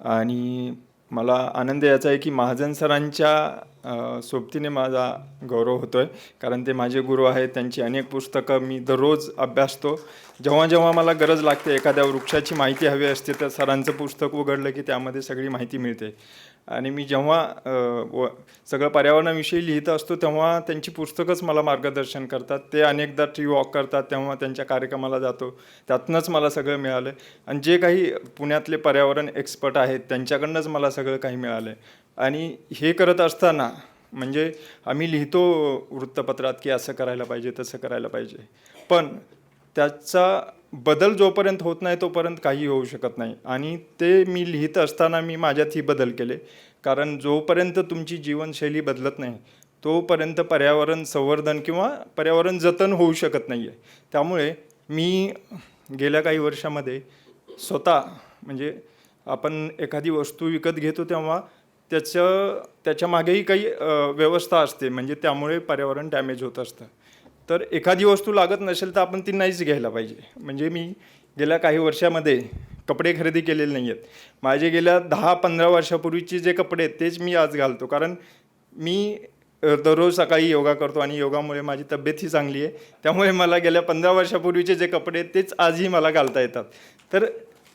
आणि मला आनंद याचा आहे की महाजन सरांच्या सोबतीने माझा गौरव होतो आहे, कारण ते माझे गुरु आहेत. त्यांची अनेक पुस्तकं मी दररोज अभ्यासतो. जेव्हा जेव्हा मला गरज लागते, एखाद्या वृक्षाची माहिती हवी असते, तर सरांचं पुस्तक उघडलं की त्यामध्ये सगळी माहिती मिळते. आणि मी जेव्हा सगळं पर्यावरणाविषयी लिहित असतो तेव्हा त्यांची पुस्तकंच मला मार्गदर्शन करतात. ते अनेकदा ट्री वॉक करतात तेव्हा त्यांच्या कार्यक्रमाला जातो, त्यातनंच मला सगळं मिळालं. आणि जे काही पुण्यातले पर्यावरण एक्सपर्ट आहेत त्यांच्याकडनंच मला सगळं काही मिळालं. आणि हे करत असताना म्हणजे आम्ही लिहितो वृत्तपत्रात की असं करायला पाहिजे, तसं करायला पाहिजे, पण त्याचा बदल जोपर्यंत होत नाही तोपर्यंत काही होऊ शकत नाही. आणि ते मी लिहित असताना मी माझ्यातही बदल केले, कारण जोपर्यंत तुमची जीवनशैली बदलत नाही तोपर्यंत पर्यावरण संवर्धन किंवा पर्यावरण जतन होऊ शकत नाही आहे. त्यामुळे मी गेल्या काही वर्षामध्ये स्वतः म्हणजे आपण एखादी वस्तू विकत घेतो तेव्हा त्याच्या मागेही काही व्यवस्था असते, म्हणजे त्यामुळे पर्यावरण डॅमेज होत असतं. तर एखादी वस्तू लागत नसेल तर आपण ती नाहीच घ्यायला पाहिजे. म्हणजे मी गेल्या काही वर्षामध्ये कपडे खरेदी केलेले नाही आहेत. माझे गेल्या 10-15 वर्षापूर्वीचे जे कपडे आहेत तेच मी आज घालतो, कारण मी दररोज सकाळी योगा करतो आणि योगामुळे माझी तब्येतही चांगली आहे. त्यामुळे मला गेल्या 15 वर्षापूर्वीचे जे कपडे आहेत तेच आजही मला घालता येतात. तर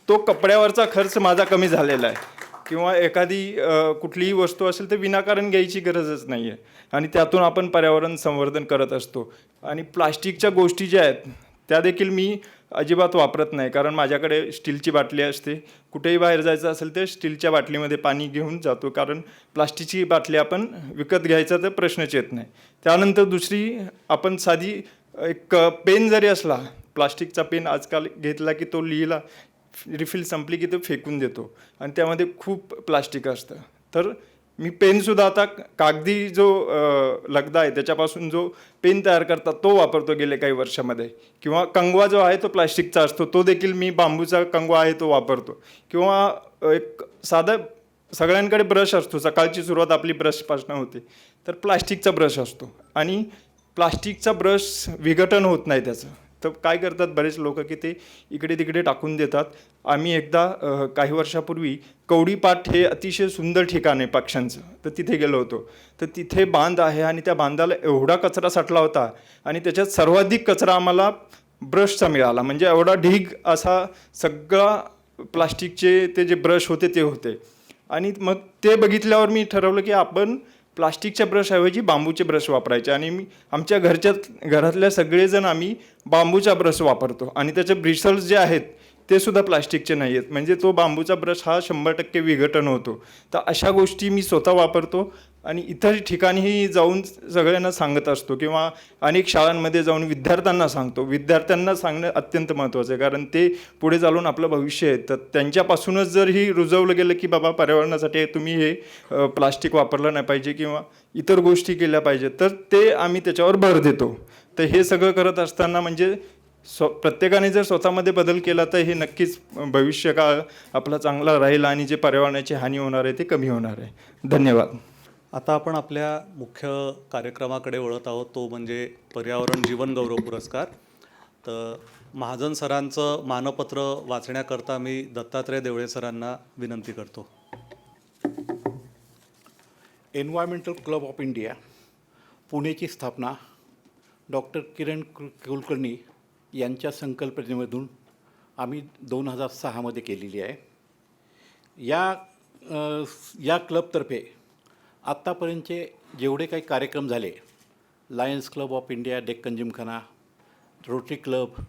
तो कपड्यावरचा खर्च माझा कमी झालेला आहे. किंवा एखादी कुठलीही वस्तू असेल तर विनाकारण घ्यायची गरजच नाही आहे आणि त्यातून आपण पर्यावरण संवर्धन करत असतो. आणि प्लास्टिकच्या गोष्टी ज्या आहेत त्या देखील मी अजिबात वापरत नाही, कारण माझ्याकडे स्टीलची बाटली असते. कुठेही बाहेर जायचं असेल तर स्टीलच्या बाटलीमध्ये पाणी घेऊन जातो, कारण प्लास्टिकची बाटली आपण विकत घ्यायचा तर प्रश्नच येत नाही. त्यानंतर दुसरी, आपण साधी एक पेन जरी असला, प्लास्टिकचा पेन आजकाल घेतला की तो लिहिला रिफिल संपली की तो फेकून देतो आणि त्यामध्ये खूप प्लास्टिक असतं. तर मी पेनसुद्धा आता कागदी जो लगदा आहे त्याच्यापासून जो पेन तयार करतात तो वापरतो गेले काही वर्षामध्ये. किंवा कंगवा जो आहे तो प्लास्टिकचा असतो, तो देखील मी बांबूचा कंगवा आहे तो वापरतो. किंवा एक साधा सगळ्यांकडे ब्रश असतो, सकाळची सुरुवात आपली ब्रशपासून होते, तर प्लास्टिकचा ब्रश असतो आणि प्लास्टिकचा ब्रश विघटन होत नाही त्याचं. तर काय करतात बरेच लोक की ते इकडे तिकडे टाकून देतात. आम्ही एकदा काही वर्षापूर्वी कवडीपाट हे अतिशय सुंदर ठिकाण आहे पक्ष्यांचं, तर तिथे गेलो होतो. तर तिथे बांध आहे आणि त्या बांधाला एवढा कचरा साठला होता आणि त्याच्यात सर्वाधिक कचरा आम्हाला ब्रशचा मिळाला. म्हणजे एवढा ढीग असा सगळा प्लास्टिकचे ते जे ब्रश होते ते होते. आणि मग ते बघितल्यावर मी ठरवलं की आपण प्लास्टिकच्या ब्रशऐवजी बांबूचे ब्रश वापरायचे. आणि मी आमच्या घरातल्या सगळेजण आम्ही बांबूचा ब्रश वापरतो आणि त्याचे ब्रिसल्स जे आहेत ते सुद्धा प्लास्टिकचे नाही आहेत. म्हणजे तो बांबूचा ब्रश हा 100% विघटन होतो. तर अशा गोष्टी मी स्वतः वापरतो आणि इतर ठिकाणीही जाऊन सगळ्यांना सांगत असतो किंवा अनेक शाळांमध्ये जाऊन विद्यार्थ्यांना सांगतो. विद्यार्थ्यांना सांगणं अत्यंत महत्त्वाचं आहे, कारण ते पुढे चालून आपलं भविष्य आहे. तर त्यांच्यापासूनच जर ही रुजवलं गेलं की बाबा पर्यावरणासाठी तुम्ही हे प्लास्टिक वापरलं नाही पाहिजे किंवा इतर गोष्टी केल्या पाहिजेत, तर ते आम्ही त्याच्यावर भर देतो. तर हे सगळं करत असताना म्हणजे प्रत्येकाने जर स्वतःमध्ये बदल केला तर हे नक्कीच भविष्यकाळ आपला चांगला राहील आणि जे पर्यावरणाची हानी होणार आहे ते कमी होणार आहे. धन्यवाद. आता आपण आपल्या मुख्य कार्यक्रमाकडे वळत आहोत, तो म्हणजे पर्यावरण जीवन गौरव पुरस्कार. तर महाजन सरांचं मानपत्र वाचण्याकरता मी दत्तात्रय देवळे सरांना विनंती करतो. एन्व्हायरमेंटल क्लब ऑफ इंडिया पुणेची स्थापना डॉक्टर किरण कुलकर्णी यांच्या संकल्पनेमधून आम्ही 2006मध्ये केलेली आहे. या क्लबतर्फे आत्तापर्यंतचे जेवढे काही कार्यक्रम झाले, lions club of India, Deccan Gymkhana, rotary club,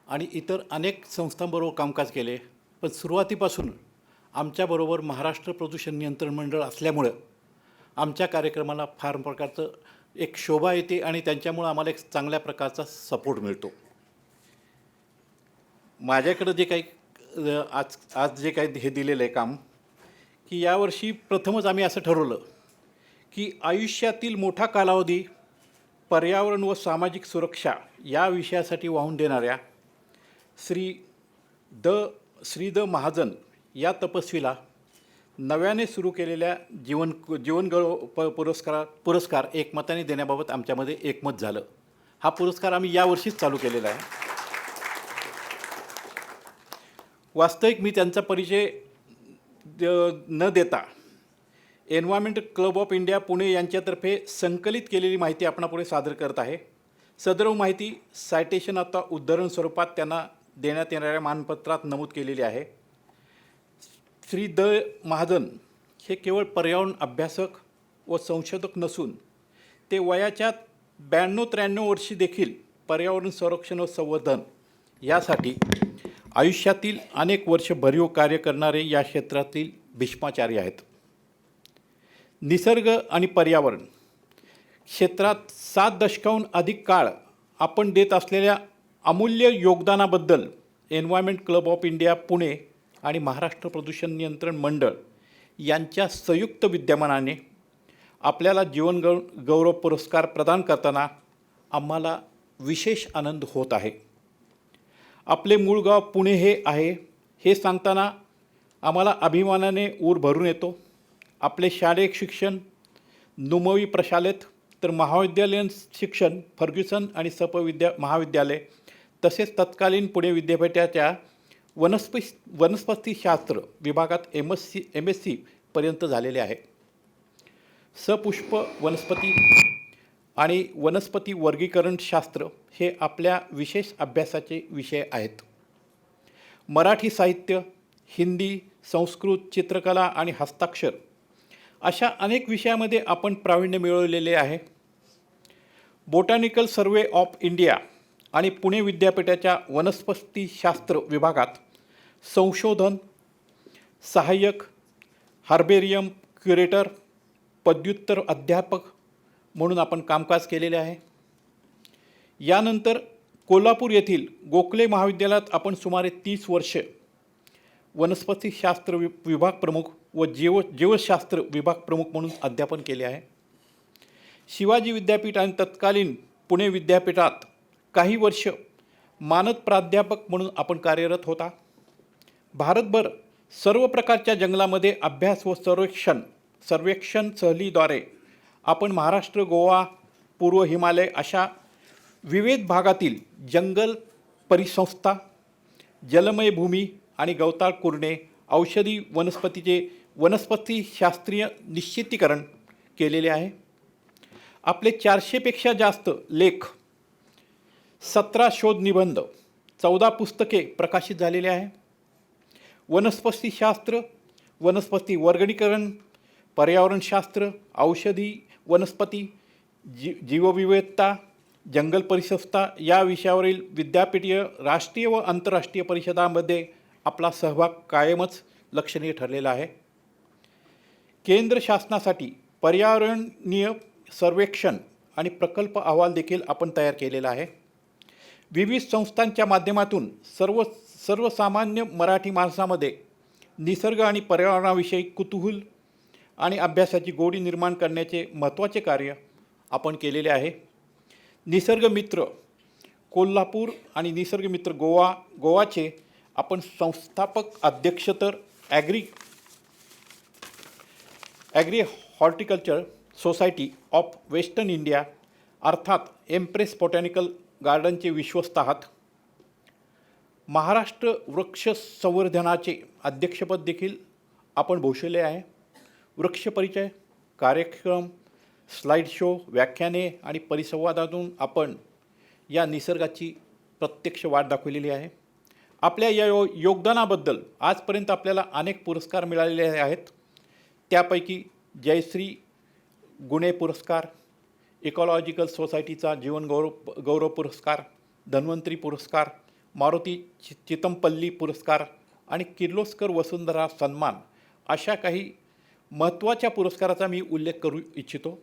आणि इतर अनेक संस्थांबरोबर कामकाज केले, पण सुरुवातीपासून आमच्याबरोबर महाराष्ट्र प्रदूषण नियंत्रण मंडळ असल्यामुळं आमच्या कार्यक्रमाला फार प्रकारचं एक शोभा येते आणि त्यांच्यामुळं आम्हाला एक चांगल्या प्रकारचा सपोर्ट मिळतो. माझ्याकडं जे काही आज जे काही हे दिलेलं आहे काम, की यावर्षी प्रथमच आम्ही असं ठरवलं की आयुष्यातील मोठा कालावधी पर्यावरण व सामाजिक सुरक्षा या विषयासाठी वाहून देणाऱ्या श्री द महाजन या तपस्वीला नव्याने सुरू केलेल्या जीवन गौरव पुरस्कार एकमताने देण्याबाबत आमच्यामध्ये एकमत झालं. हा पुरस्कार आम्ही यावर्षीच चालू केलेला आहे. वास्तविक मी त्यांचा परिचय न देता environment club of India Pune यांच्यातर्फे संकलित केलेली माहिती आपणापुढे सादर करत आहे. सदर माहिती सायटेशन आता उद्धरण स्वरूपात त्यांना देण्यात येणाऱ्या मानपत्रात नमूद केलेली आहे. श्री द महाजन हे केवळ पर्यावरण अभ्यासक व संशोधक नसून ते वयाच्या 92-93 वर्षी देखील पर्यावरण संरक्षण व संवर्धन यासाठी आयुष्यातील अनेक वर्ष भरीव कार्य करणारे या क्षेत्रातील भीष्माचार्य आहेत. निसर्ग आणि पर्यावरण क्षेत्रात 7 दशकाहून अधिक काळ आपण देत असलेल्या अमूल्य योगदानाबद्दल environment club of India Pune आणि महाराष्ट्र प्रदूषण नियंत्रण मंडळ यांच्या संयुक्त विद्यमानाने आपल्याला जीवन गौरव पुरस्कार प्रदान करताना आम्हाला विशेष आनंद होत आहे. आपले मूळ गाव पुणे हे सांगताना आम्हाला अभिमानाने ऊर भरून येतो. आपले शालेय शिक्षण नुमवी प्रशालेत, तर महाविद्यालयीन शिक्षण फर्ग्युसन आणि महाविद्यालय तसेच तत्कालीन पुणे विद्यापीठाच्या वनस्पतीशास्त्र विभागात MSc पर्यंत झालेले आहे. सपुष्प वनस्पती आणि वनस्पती वर्गीकरण शास्त्र हे आपल्या विशेष अभ्यासाचे विषय आहेत. मराठी साहित्य, हिंदी, संस्कृत, चित्रकला आणि हस्ताक्षर अशा अनेक विषयामध्ये आपण प्रावीण्य मिळवलेले आहे. बोटॅनिकल सर्वे ऑफ इंडिया आणि पुणे विद्यापीठाच्या वनस्पतीशास्त्र विभागात संशोधन सहाय्यक, हार्बेरियम क्युरेटर, पदव्युत्तर अध्यापक म्हणून आपण कामकाज केलेले आहे. यानंतर कोल्हापूर येथील गोखले महाविद्यालयात आपण सुमारे 30 वर्षे वनस्पतीशास्त्र विभाग प्रमुख व जीवशास्त्र विभाग प्रमुख म्हणून अध्यापन केले आहे. शिवाजी विद्यापीठ आणि तत्कालीन पुणे विद्यापीठात काही वर्ष मानद प्राध्यापक म्हणून आपण कार्यरत होता. भारतभर सर्व प्रकारच्या जंगलामध्ये अभ्यास व सर्वेक्षण सहलीद्वारे आपण महाराष्ट्र, गोवा, पूर्व हिमालय अशा विविध भागातील जंगल परिसंस्था, जलमय भूमी आणि गवताळ कुरणे, औषधी वनस्पतीशास्त्रीय निश्चितीकरण केलेले आहे. आपले 400पेक्षा जास्त लेख, 17 शोध निबंध, 14 पुस्तके प्रकाशित झालेले आहे. वनस्पतीशास्त्र, वनस्पती वर्गीकरण, पर्यावरणशास्त्र, औषधी वनस्पती, जीवविविधता, जंगल परिसंस्था या विषयावरील विद्यापीठीय राष्ट्रीय व आंतरराष्ट्रीय परिषदांमध्ये आपला सहभाग कायमच लक्षणीय ठरलेला आहे. केंद्र शासनासाठी पर्यावरणीय सर्वेक्षण आणि प्रकल्प अहवाल देखील आपण तयार केलेला आहे. विविध संस्थांच्या माध्यमातून सर्वसामान्य मराठी माणसामध्ये निसर्ग आणि पर्यावरणाविषयी कुतूहल आणि अभ्यासाची गोडी निर्माण करण्याचे महत्त्वाचे कार्य आपण केलेले आहे. निसर्गमित्र कोल्हापूर आणि निसर्गमित्र गोवाचे आपण संस्थापक अध्यक्ष, तर agree horticulture society of western India अर्थात एम्प्रेस बॉटॅनिकल गार्डनचे विश्वस्त आहात. महाराष्ट्र वृक्ष संवर्धनाचे अध्यक्षपद देखील आपण भूषवले आहे. वृक्ष परिचय, कार्यक्रम, स्लाईड शो, व्याख्याने आणि परिसंवादातून आपण या निसर्गाची प्रत्यक्ष वाट दाखवलेली आहे. आपल्या या योगदानाबद्दल आजपर्यंत आपल्याला अनेक पुरस्कार मिळालेले आहेत. त्यापैकी जयश्री गुणे पुरस्कार, इकॉलॉजिकल सोसायटीचा जीवन गौरव पुरस्कार, धन्वंतरी पुरस्कार, मारुती चितमपल्ली पुरस्कार आणि किर्लोस्कर वसुंधरा सन्मान अशा काही महत्त्वाच्या पुरस्काराचा मी उल्लेख करू इच्छितो.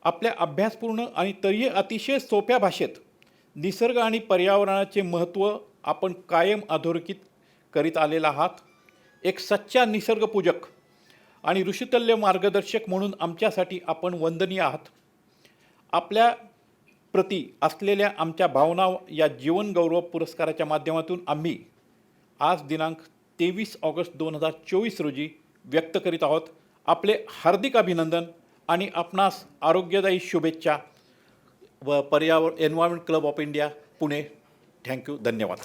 आपल्या अभ्यासपूर्ण आणि तरीही अतिशय सोप्या भाषेत निसर्ग आणि पर्यावरणाचे महत्त्व आपण कायम अधोरेखित करीत आलेला आहात. एक सच्चा निसर्गपूजक आणि ऋषितुल्य मार्गदर्शक म्हणून आमच्यासाठी आपण वंदनीय आहात. आपल्या प्रती असलेल्या आमच्या भावना या जीवन गौरव पुरस्काराच्या माध्यमातून आम्ही आज दिनांक 23 ऑगस्ट 2024 रोजी व्यक्त करीत आहोत. आपले हार्दिक अभिनंदन आणि आपणास आरोग्यदायी शुभेच्छा व environment club of India Pune. Thank you. धन्यवाद.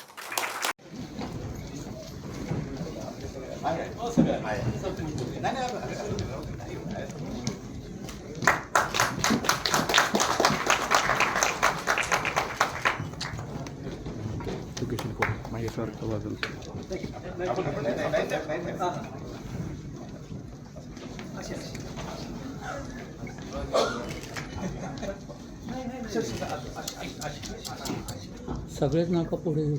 सगळेच नका पुढे येऊ.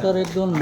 सर एक दोन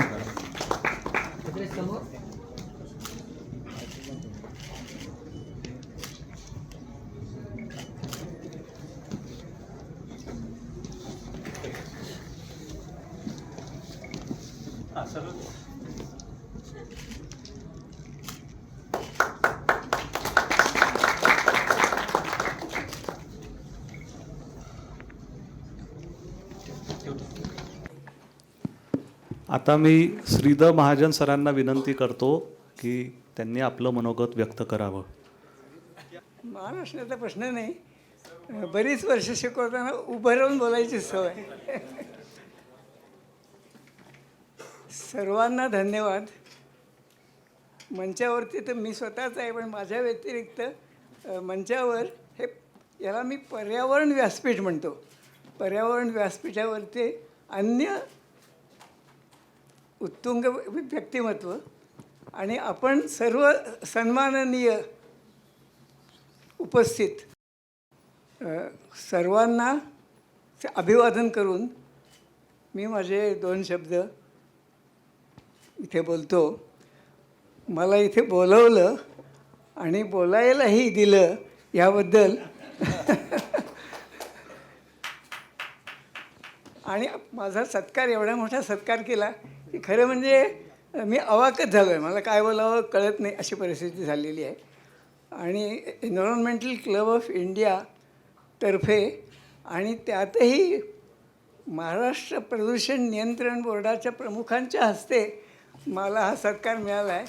आता मी श्रीधर महाजन सरांना विनंती करतो की त्यांनी आपलं मनोगत व्यक्त करावं. महाराष्ट्राचा प्रश्न नाही, बरीच वर्ष शिकवताना उभं राहून बोलायची सवय. सर्वांना धन्यवाद. मंचावरती तर मी स्वतःच आहे, पण माझ्या व्यतिरिक्त मंचावर याला मी पर्यावरण व्यासपीठ म्हणतो. पर्यावरण व्यासपीठावरती अन्य उत्तुंग व्यक्तिमत्व आणि आपण सर्व सन्माननीय उपस्थित सर्वांना अभिवादन करून मी माझे 2 शब्द इथे बोलतो. मला इथे बोलवलं आणि बोलायलाही दिलं याबद्दल आणि माझा सत्कार, एवढा मोठा सत्कार केला की खरं म्हणजे मी अवाकच झालो आहे. मला काय बोलावं कळत नाही अशी परिस्थिती झालेली आहे. आणि एन्व्हायरमेंटल क्लब ऑफ इंडिया तर्फे आणि त्यातही महाराष्ट्र प्रदूषण नियंत्रण बोर्डाच्या प्रमुखांच्या हस्ते मला हा सत्कार मिळाला आहे.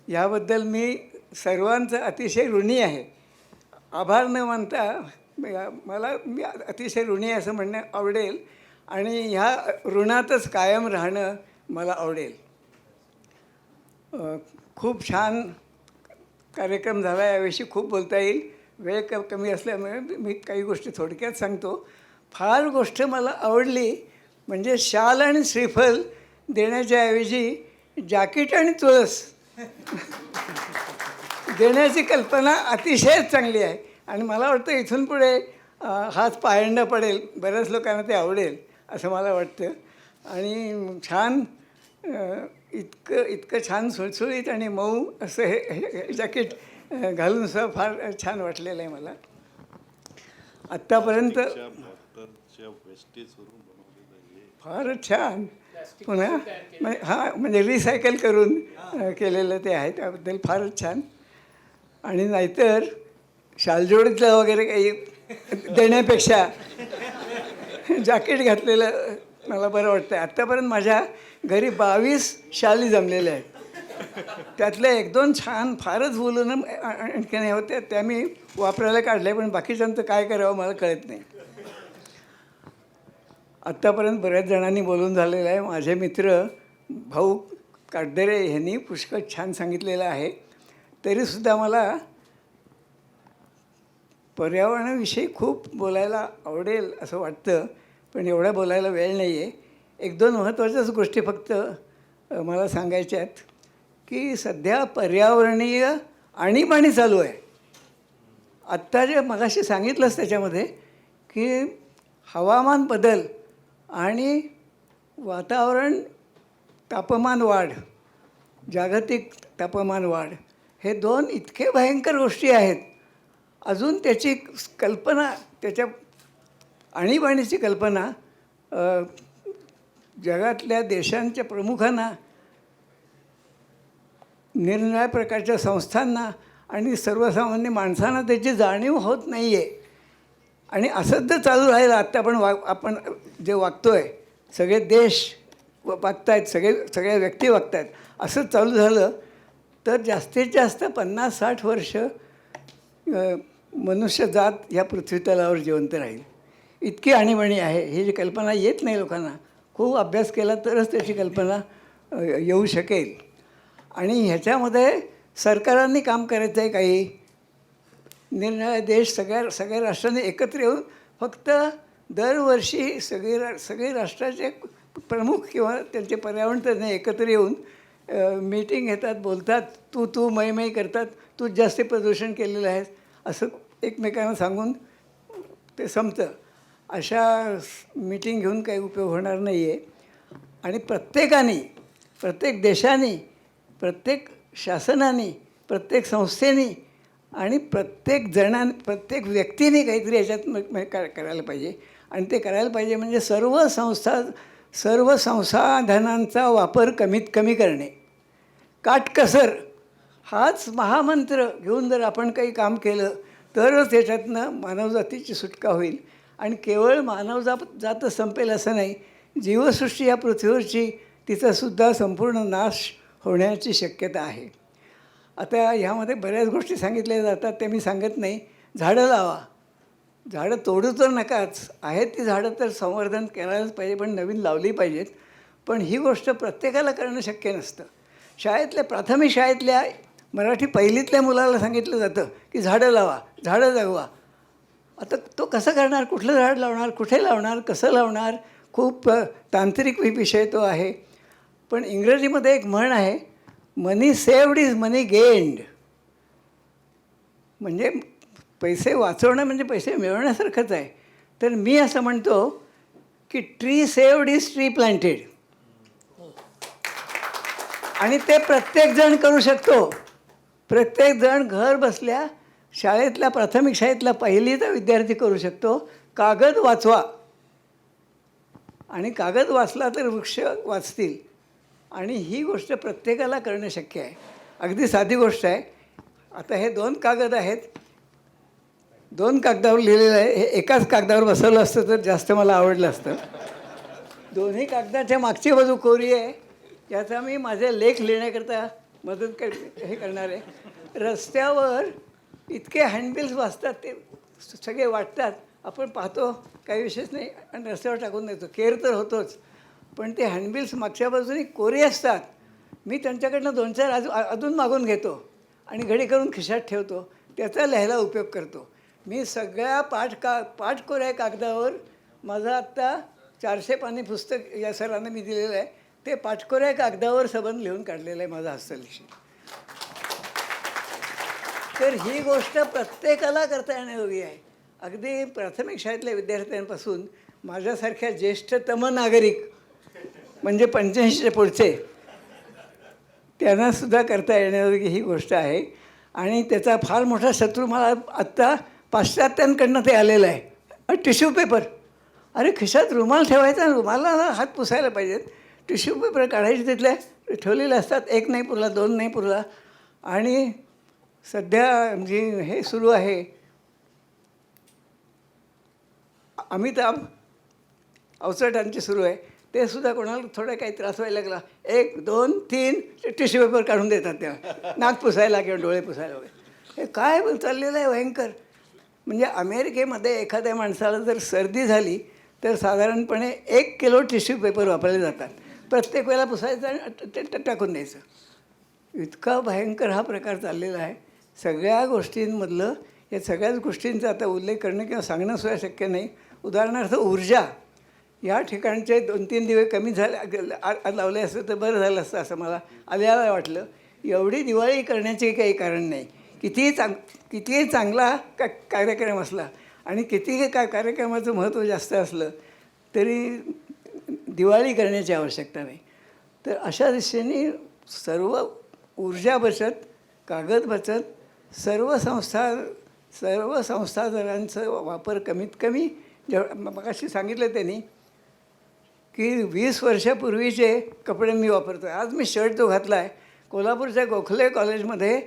याबद्दल मी सर्वांचं अतिशय ऋणी आहे. आभार न मानता मी अतिशय ऋणी आहे असं म्हणणं आवडेल आणि ह्या ऋणातच कायम राहणं मला आवडेल. खूप छान कार्यक्रम झाला. याविषयी खूप बोलता येईल. वेळ कमी असल्यामुळे मी काही गोष्टी थोडक्यात सांगतो. फार गोष्ट मला आवडली म्हणजे शाल आणि श्रीफल देण्याच्या ऐवजी जाकीट आणि तुळस देण्याची कल्पना अतिशय चांगली आहे. आणि मला वाटतं इथून पुढे हाच पायंडा पडेल. बऱ्याच लोकांना ते आवडेल असं मला वाटतं. आणि छान इतकं छान सुळसुळीत आणि मऊ असं हे जॅकेट घालून सुद्धा फार छान वाटलेलं आहे मला. आत्तापर्यंत फारच छान. पुन्हा म्हणजे रिसायकल करून केलेलं ते आहे, त्याबद्दल फारच छान. आणि नाहीतर शालजोडीतलं वगैरे काही देण्यापेक्षा जॅकेट घातलेलं मला बरं वाटतं. आत्तापर्यंत माझ्या घरी 22 शाली जमलेल्या आहेत. त्यातल्या 1-2 छान फारच बोलून आणखीन हे होत्या त्या मी वापरायला काढल्या, पण बाकीच्यांचं काय करावं मला कळत नाही. आत्तापर्यंत बऱ्याच जणांनी बोलून झालेलं आहे. माझे मित्र भाऊ काटदरे ह्यांनी पुष्कळ छान सांगितलेलं आहे. तरीसुद्धा मला पर्यावरणाविषयी खूप बोलायला आवडेल असं वाटतं, पण एवढ्या बोलायला वेळ नाही आहे. 1-2 महत्त्वाच्याच गोष्टी फक्त मला सांगायच्या आहेत की की सध्या पर्यावरणीय आणीबाणी चालू आहे. आत्ता जे मगाशी सांगितलंच त्याच्यामध्ये की हवामान बदल आणि वातावरण तापमान वाढ, जागतिक तापमान वाढ, हे दोन इतके भयंकर गोष्टी आहेत. अजून त्याची कल्पना, त्याच्या आणीबाणीची कल्पना जगातल्या देशांच्या प्रमुखांना, निरनिराळ्या प्रकारच्या संस्थांना आणि सर्वसामान्य माणसांना त्याची जाणीव होत नाही आहे. आणि असंच जर चालू राहिलं, आत्ता आपण जे वागतो आहे, सगळे देश वागत आहेत, सगळ्या व्यक्ती वागत आहेत, असंच चालू झालं तर जास्तीत जास्त 50-60 वर्ष मनुष्यजात ह्या पृथ्वीतलावर जिवंत राहील. इतकी आणीबाणी आहे. ही जी कल्पना येत नाही लोकांना. खूप अभ्यास केला तरच त्याची कल्पना येऊ शकेल. आणि ह्याच्यामध्ये सरकारांनी काम करायचं आहे. काही निरनिराळे देश, सगळ्या राष्ट्रांनी एकत्र येऊन फक्त दरवर्षी सगळे राष्ट्राचे प्रमुख किंवा त्यांचे पर्यावरण तज्ज्ञ एकत्र येऊन मीटिंग घेतात, बोलतात, तू मै करतात, तू जास्त प्रदूषण केलेलं आहेस असं एकमेकांना सांगून ते संपतं. अशा मीटिंग घेऊन काही उपयोग होणार नाही आहे. आणि प्रत्येक देशाने, प्रत्येक शासनाने, प्रत्येक संस्थेने आणि प्रत्येक व्यक्तीने काहीतरी याच्यात करायला पाहिजे. आणि ते करायला पाहिजे म्हणजे सर्व संसाधनांचा वापर कमीत कमी करणे, काटकसर, हाच महामंत्र घेऊन जर आपण काही काम केलं तरच त्याच्यातनं मानवजातीची सुटका होईल. आणि केवळ मानवजात संपेल असं नाही, जीवसृष्टी या पृथ्वीवरची तिचासुद्धा संपूर्ण नाश होण्याची शक्यता आहे. आता ह्यामध्ये बऱ्याच गोष्टी सांगितल्या जातात, ते मी सांगत नाही. झाडं लावा, झाडं तोडू तर नकाच, आहेत ती झाडं तर संवर्धन करायलाच पाहिजे, पण नवीन लावली पाहिजेत. पण ही गोष्ट प्रत्येकाला करणं शक्य नसतं. प्राथमिक शाळेतल्या मराठी पहिलीतल्या मुलाला सांगितलं जातं की झाडं लावा, झाडं जगवा. आता तो कसं करणार, कुठलं झाड लावणार, कुठे लावणार, कसं लावणार, खूप तांत्रिक विषय तो आहे. पण इंग्रजीमध्ये एक म्हण आहे, मनी सेव्ड इज मनी गेन्ड. म्हणजे पैसे वाचवणं म्हणजे पैसे मिळवण्यासारखंच आहे. तर मी असं म्हणतो की tree saved is tree planted. आणि ते प्रत्येकजण करू शकतो. प्रत्येकजण घर बसल्या शाळेतल्या, प्राथमिक शाळेतला पहिलीचा विद्यार्थी करू शकतो. कागद वाचवा, आणि कागद वाचला तर वृक्ष वाचतील. आणि ही गोष्ट प्रत्येकाला करणं शक्य आहे. अगदी साधी गोष्ट आहे. आता हे 2 कागद आहेत, 2 कागदावर लिहिलेलं आहे. हे एकाच कागदावर बसवलं असतं तर जास्त मला आवडलं असतं. दोन्ही कागदाच्या मागची बाजू कोरी आहे, याचा मी माझे लेख लिहिण्याकरता हे करणार आहे. रस्त्यावर इतके हँडबिल्स वाचतात, ते सगळे वाटतात, आपण पाहतो, काही विशेष नाही, आणि रस्त्यावर टाकून देतो. केअर तर होतोच, पण ते हँडबिल्स मागच्या बाजूने कोरी असतात. मी त्यांच्याकडनं 2-4 अजून मागून घेतो आणि घडी करून खिशात ठेवतो. त्याचा लिहायला उपयोग करतो. मी सगळ्या पाठकोऱ्या कागदावर माझं आत्ता 400 पानी पुस्तक या सरांना मी दिलेलं आहे. ते पाठकोऱ्या कागदावर सबंध लिहून काढलेलं आहे, माझं हस्तलिखित. तर ही गोष्ट प्रत्येकाला करता येण्याजोगी आहे. अगदी प्राथमिक शाळेतल्या विद्यार्थ्यांपासून माझ्यासारख्या ज्येष्ठतम नागरिक, म्हणजे 85च्या पुढचे, त्यांनासुद्धा करता येण्याजोगी ही गोष्ट आहे. आणि त्याचा फार मोठा शत्रू मला आत्ता पाश्चात्यांकडनं ते आलेलं आहे. Tissue paper. अरे खिशात रुमाल ठेवायचा, रुमालाला हात पुसायला पाहिजेत. टिश्यू पेपर काढायचे, तिथले ठेवलेले असतात. 1 नाही पुरला, 2 नाही पुरला. आणि सध्या जे हे सुरू आहे, अमिताभ अवचटांची सुरू आहे, ते सुद्धा कोणाला थोडा काही त्रास व्हायला लागला, 1, 2, 3 टिश्यू पेपर काढून देतात तेव्हा, नाक पुसायला किंवा डोळे पुसायला वगैरे. हे काय चाललेलं आहे भयंकर. म्हणजे अमेरिकेमध्ये एखाद्या माणसाला जर सर्दी झाली तर साधारणपणे 1 किलो टिश्यू पेपर वापरले जातात. प्रत्येक वेळेला पुसायचं आणि ते टाकून द्यायचं. इतका भयंकर हा प्रकार चाललेला आहे. सगळ्या गोष्टींमधलं, या सगळ्याच गोष्टींचा आता उल्लेख करणं किंवा सांगणंसुद्धा शक्य नाही. उदाहरणार्थ ऊर्जा. या ठिकाणचे 2-3 दिवे कमी झाले लावले असते तर बरं झालं असतं असं मला आल्याला वाटलं. एवढी दिवाळी करण्याचे काही कारण नाही. कितीही चांगला कार्यक्रम असला आणि कितीही कार्यक्रमाचं महत्त्व जास्त असलं तरी दिवाळी करण्याची आवश्यकता नाही. तर अशा दिशेने सर्व ऊर्जा बचत, कागद बचत, सर्व संसाधनांचा वापर कमीत कमी मगाशी सांगितलं त्यांनी की 20 वर्षापूर्वीचे कपडे मी वापरतो. आज मी शर्ट जो घातला आहे कोल्हापूरच्या गोखले कॉलेजमध्ये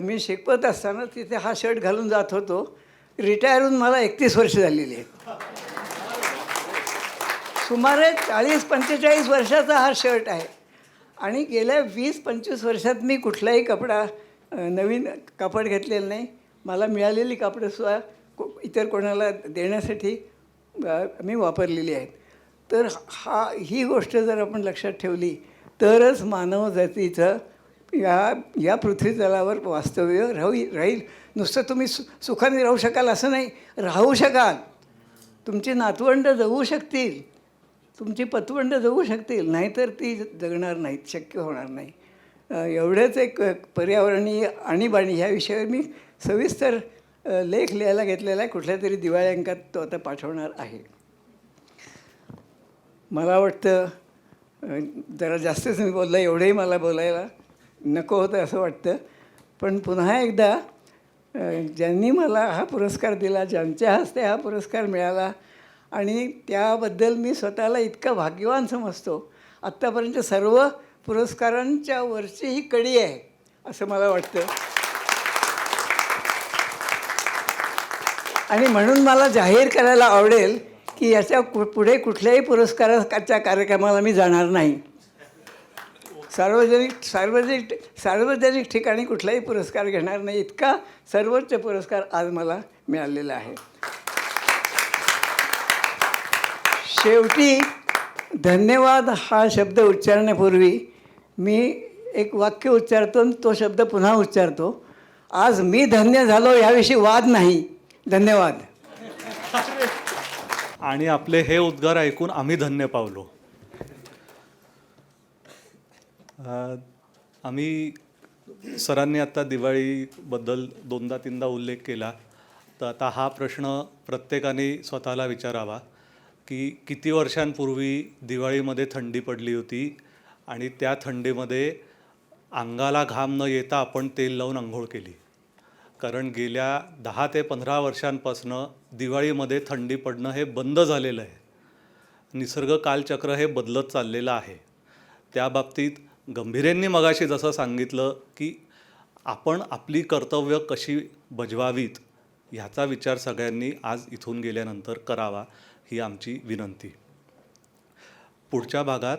मी शिकवत असताना तिथे हा शर्ट घालून जात होतो. रिटायर होऊन मला 31 वर्ष झालेली आहेत. सुमारे 40-45 वर्षाचा हा शर्ट आहे आणि गेल्या 20-25 वर्षात मी कुठलाही कपडा नवीन कापड घेतलेलं नाही. मला मिळालेली कापडंसुद्धा इतर कोणाला देण्यासाठी मी वापरलेली आहेत. तर ही गोष्ट जर आपण लक्षात ठेवली तरच मानव जातीचं या पृथ्वीतलावर वास्तव्य राहील. नुसतं तुम्ही सुखाने राहू शकाल असं नाही, राहू शकाल. तुमची नातवंड जगू शकतील, तुमची पतवंड जगू शकतील, नाहीतर ती जगणार नाहीत, शक्य होणार नाही. एवढंच एक पर्यावरणीय आणीबाणी ह्या विषयावर मी सविस्तर लेख लिहायला घेतलेला आहे. कुठल्या तरी दिवाळी अंकात तो आता पाठवणार आहे. मला वाटतं जरा जास्तच मी बोलला, एवढंही मला बोलायला नको होतं असं वाटतं. पण पुन्हा एकदा ज्यांनी मला हा पुरस्कार दिला, ज्यांच्या हस्ते हा पुरस्कार मिळाला आणि त्याबद्दल मी स्वतःला इतका भाग्यवान समजतो. आत्तापर्यंत सर्व पुरस्कारांच्या वरची ही कडी आहे असं मला वाटतं. आणि म्हणून मला जाहीर करायला आवडेल की याच्या पुढे कुठल्याही पुरस्काराच्या कार्यक्रमाला मी जाणार नाही. सार्वजनिक ठिकाणी कुठलाही पुरस्कार घेणार नाही. इतका सर्वोच्च पुरस्कार आज मला मिळालेला आहे. शेवटी धन्यवाद हा शब्द उच्चारण्यापूर्वी मी एक वाक्य उच्चारतो आणि तो शब्द पुन्हा उच्चारतो. आज मी धन्य झालो याविषयी वाद नाही. धन्यवाद. आणि आपले हे उद्गार ऐकून आम्ही धन्य पावलो. आम्ही सरांनी आता दिवाळीबद्दल 2दा-3दा उल्लेख केला. तर आता हा प्रश्न प्रत्येकाने स्वतःला विचारावा की किती वर्षांपूर्वी दिवाळीमध्ये थंडी पडली होती आणि त्या थंडीमध्ये अंगाला घाम न येता आपण तेल लावून आंघोळ केली. कारण गेल्या 10 ते 15 वर्षांपासनं दिवाळीमध्ये थंडी पडणं हे बंद झालेलं आहे. निसर्ग कालचक्र हे बदलत चाललेलं आहे. त्या बाबतीत गंभीरेंनी मगाशी जसं सांगितलं की आपण आपली कर्तव्य कशी बजवावीत ह्याचा विचार सगळ्यांनी आज इथून गेल्यानंतर करावा ही आमची विनंती. पुढच्या भागात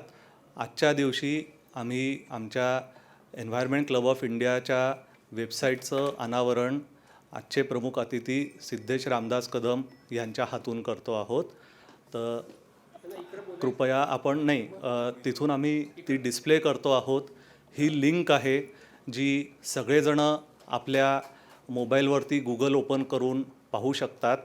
आजच्या दिवशी आम्ही आमच्या एन्व्हायरमेंट क्लब ऑफ इंडियाच्या वेबसाईटचं अनावरण आजचे प्रमुख अतिथी सिद्धेश रामदास कदम यांच्या हातून करतो आहोत. तर कृपया आपण तिथून आम्ही ती डिस्प्ले करतो आहोत. ही लिंक आहे जी सगळेजणं आपल्या मोबाईलवरती गुगल ओपन करून पाहू शकतात.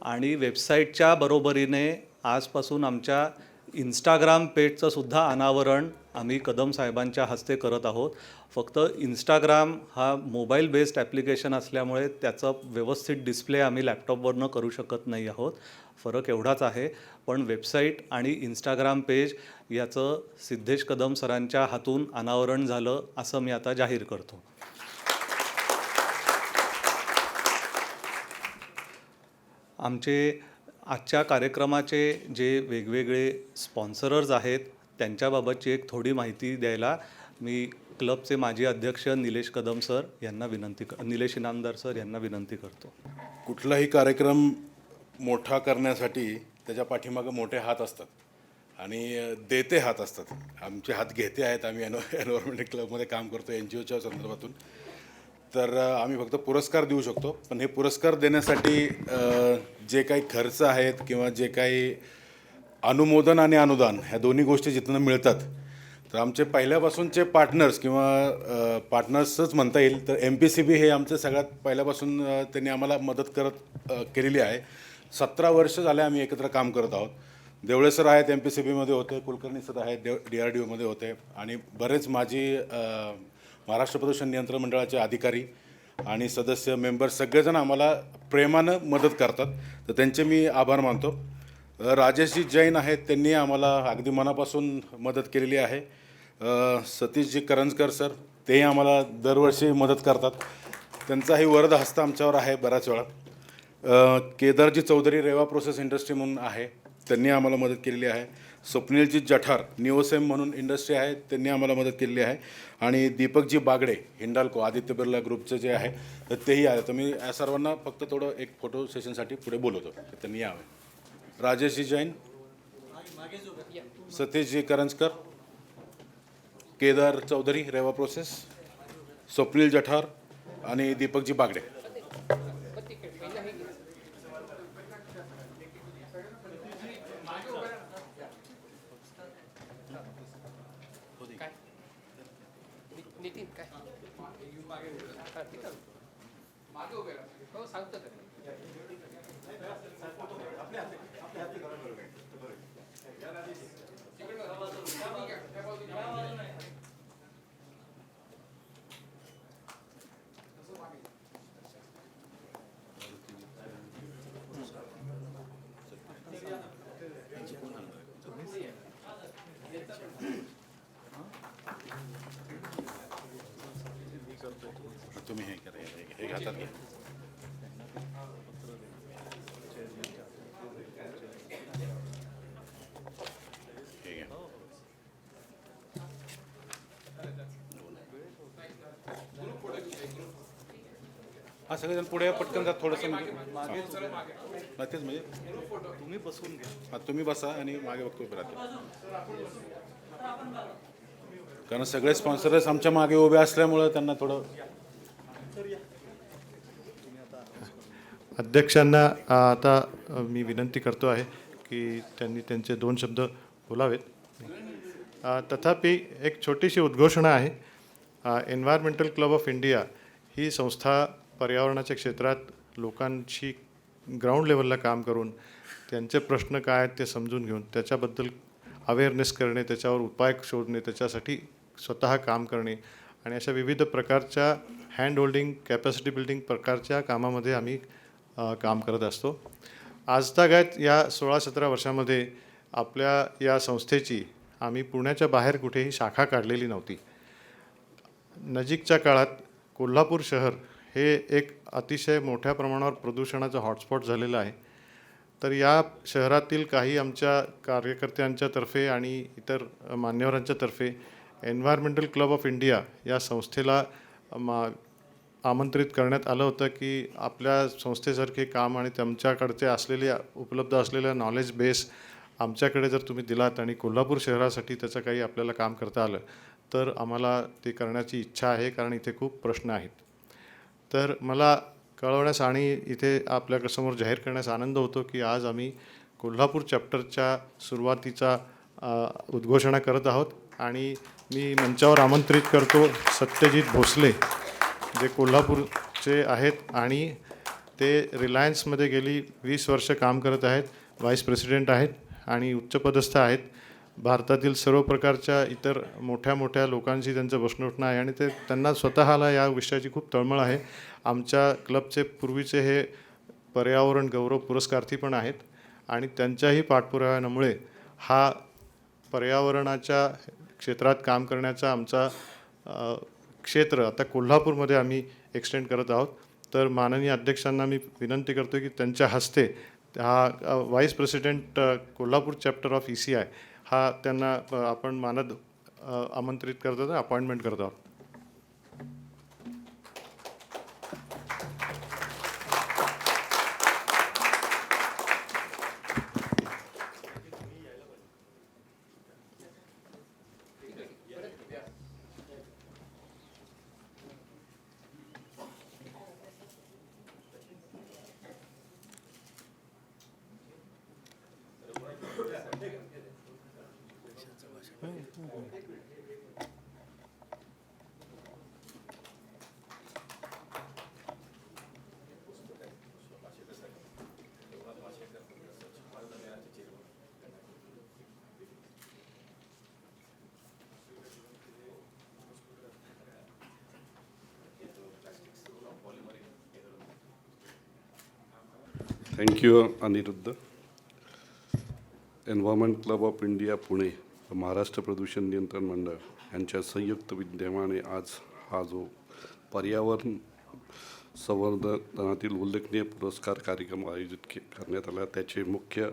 आणि वेबसाईटच्या बरोबरीने आजपासून आमच्या इंस्टाग्राम पेजचं सुद्धा अनावरण आम्ही कदम साहेबांच्या हस्ते करत आहोत. फक्त इंस्टाग्राम हा मोबाईल बेस्ड ॲप्लिकेशन असल्यामुळे त्याचं व्यवस्थित डिस्प्ले आम्ही लॅपटॉपवरनं करू शकत नाही आहोत. फरक एवढाच आहे. पण वेबसाईट आणि इंस्टाग्राम पेज याचं सिद्धेश कदम सरांच्या हातून अनावरण झालं असं मी आता जाहीर करतो. आमचे आजच्या कार्यक्रमाचे जे वेगवेगळे स्पॉन्सरर्स आहेत त्यांच्याबाबतची एक थोडी माहिती द्यायला मी क्लबचे माजी अध्यक्ष निलेश कदम सर यांना निलेश इनामदार सर यांना विनंती करतो. कुठलाही कार्यक्रम मोठा करण्यासाठी त्याच्या पाठीमागं मोठे हात असतात आणि देते हात असतात. आमचे हात घेते आहेत. आम्ही एन्व्हायरमेंट क्लबमध्ये काम करतो NGOच्या संदर्भातून. तर आम्ही फक्त पुरस्कार देऊ शकतो. पण हे पुरस्कार देण्यासाठी जे काही खर्च आहेत किंवा जे काही अनुमोदन आणि अनुदान ह्या दोन्ही गोष्टी जिथून मिळतात तर आमचे पहिल्यापासूनचे पार्टनर्स किंवा पार्टनर्सच म्हणता येईल तर MPCB हे आमचं सगळ्यात पहिल्यापासून त्यांनी आम्हाला मदत केलेली आहे. 17 वर्ष झाले आम्ही एकत्र काम करत आहोत. देवळे सर आहेत MPCBमध्ये होते, कुलकर्णी सर आहेत DRDOमध्ये होते आणि बरेच माजी महाराष्ट्र प्रदूषण नियंत्रण मंडळाचे अधिकारी आणि सदस्य मेंबर सगळेजण आम्हाला प्रेमानं मदत करतात, तर त्यांचे मी आभार मानतो. राजेशजी जैन आहेत, त्यांनी आम्हाला अगदी मनापासून मदत केलेली आहे. सतीशजी करंजकर सर, तेही आम्हाला दरवर्षी मदत करतात, त्यांचाही वरद हस्त आमच्यावर आहे बऱ्याच वेळा. केदारजी चौधरी रेवा प्रोसेस इंडस्ट्री म्हणून आहे, त्यांनी आम्हाला मदत केलेली आहे. स्वप्नीलजी जठार निओसेम म्हणून इंडस्ट्री आहे, त्यांनी आम्हाला मदत केलेली आहे. आणि दीपकजी बागडे हिंडाल्को आदित्य बिर्ला ग्रुपचे जे आहे तर तेही आहे. तर मी या सर्वांना फक्त थोडं एक फोटो सेशनसाठी पुढे बोलवतो, तर त्यांनी यावे. राजेशजी जैन, सतीशजी करंजकर, केदार चौधरी रेवा प्रोसेस, स्वप्नील जठार आणि दीपकजी बागडे. तुम्ही हे करा, हे हातात घ्या. हे घ्या. हा सगळेजण पुढे पटकन जा थोडंसं. तेच म्हणजे तुम्ही बसून घ्या. हा तुम्ही बसा आणि मागे बघतो उभे राहते, कारण सगळे स्पॉन्सर्स आमच्या मागे उभे असल्यामुळं त्यांना थोडं. अध्यक्षांना आता मी विनंती करतो आहे की त्यांनी त्यांचे 2 शब्द बोलावेत. तथापि एक छोटीशी उद्घोषणा आहे. एन्व्हायरमेंटल क्लब ऑफ इंडिया ही संस्था पर्यावरणाच्या क्षेत्रात लोकांशी ग्राउंड लेवलला काम करून त्यांचे प्रश्न काय आहेत ते समजून घेऊन त्याच्याबद्दल अवेअरनेस करणे, त्याच्यावर उपाय शोधणे, त्याच्यासाठी स्वतः काम करणे आणि अशा विविध प्रकारच्या हँड होल्डिंग, कॅपॅसिटी बिल्डिंग प्रकारच्या कामामध्ये आम्ही काम करत असतो. आजतागायत या 16-17 वर्षामध्ये आपल्या या संस्थेची आम्ही पुण्याच्या बाहेर कुठेही शाखा काढलेली नव्हती. नजीकच्या काळात कोल्हापूर शहर हे एक अतिशय मोठ्या प्रमाणावर प्रदूषणाचं हॉटस्पॉट झालेलं आहे. तर या शहरातील काही आमच्या कार्यकर्त्यांच्यातर्फे आणि इतर मान्यवरांच्यातर्फे एन्व्हायरमेंटल क्लब ऑफ इंडिया या संस्थेला आमंत्रित करण्यात आलं होतं की आपल्या संस्थेसारखे काम आणि तुमच्याकडचे असलेले उपलब्ध असलेल्या नॉलेज बेस आमच्याकडे जर तुम्ही दिलात आणि कोल्हापूर शहरासाठी त्याचं काही आपल्याला काम करता आलं तर आम्हाला ते करण्याची इच्छा आहे, कारण इथे खूप प्रश्न आहेत. तर मला कळवण्यास आणि इथे आपल्यासमोर जाहीर करण्यास आनंद होतो की आज आम्ही कोल्हापूर चॅप्टरच्या सुरुवातीचा उद्घोषणा करत आहोत. आणि मी मंचावर आमंत्रित करतो सत्यजित भोसले, जे कोल्हापूरचे आहेत आणि ते रिलायन्समध्ये गेली 20 वर्ष काम करत आहेत, व्हाईस प्रेसिडेंट आहेत आणि उच्चपदस्थ आहेत. भारतातील सर्व प्रकारच्या इतर मोठ्या मोठ्या लोकांशी त्यांचं बसणं उठणं आहे आणि त्यांना स्वतःला या विषयाची खूप तळमळ आहे. आमच्या क्लबचे पूर्वीचे हे पर्यावरण गौरव पुरस्कार्थी पण आहेत आणि त्यांच्याही पाठपुराव्यामुळे हा पर्यावरणाच्या क्षेत्रात काम करण्याचा आमचा क्षेत्र आता कोल्हापूरमध्ये आम्ही एक्सटेंड करत आहोत. तर माननीय अध्यक्षांना मी विनंती करतो की त्यांच्या हस्ते हा vice president Kolhapur chapter of ECI हा त्यांना आपण आमंत्रित करतो, अपॉइंटमेंट करत आहोत. Thank you Aniruddha. Environment club of India Pune व महाराष्ट्र प्रदूषण नियंत्रण मंडळ यांच्या संयुक्त विद्यमाने आज हा जो पर्यावरण संवर्धनातील उल्लेखनीय पुरस्कार कार्यक्रम आयोजित करण्यात आला, त्याचे मुख्य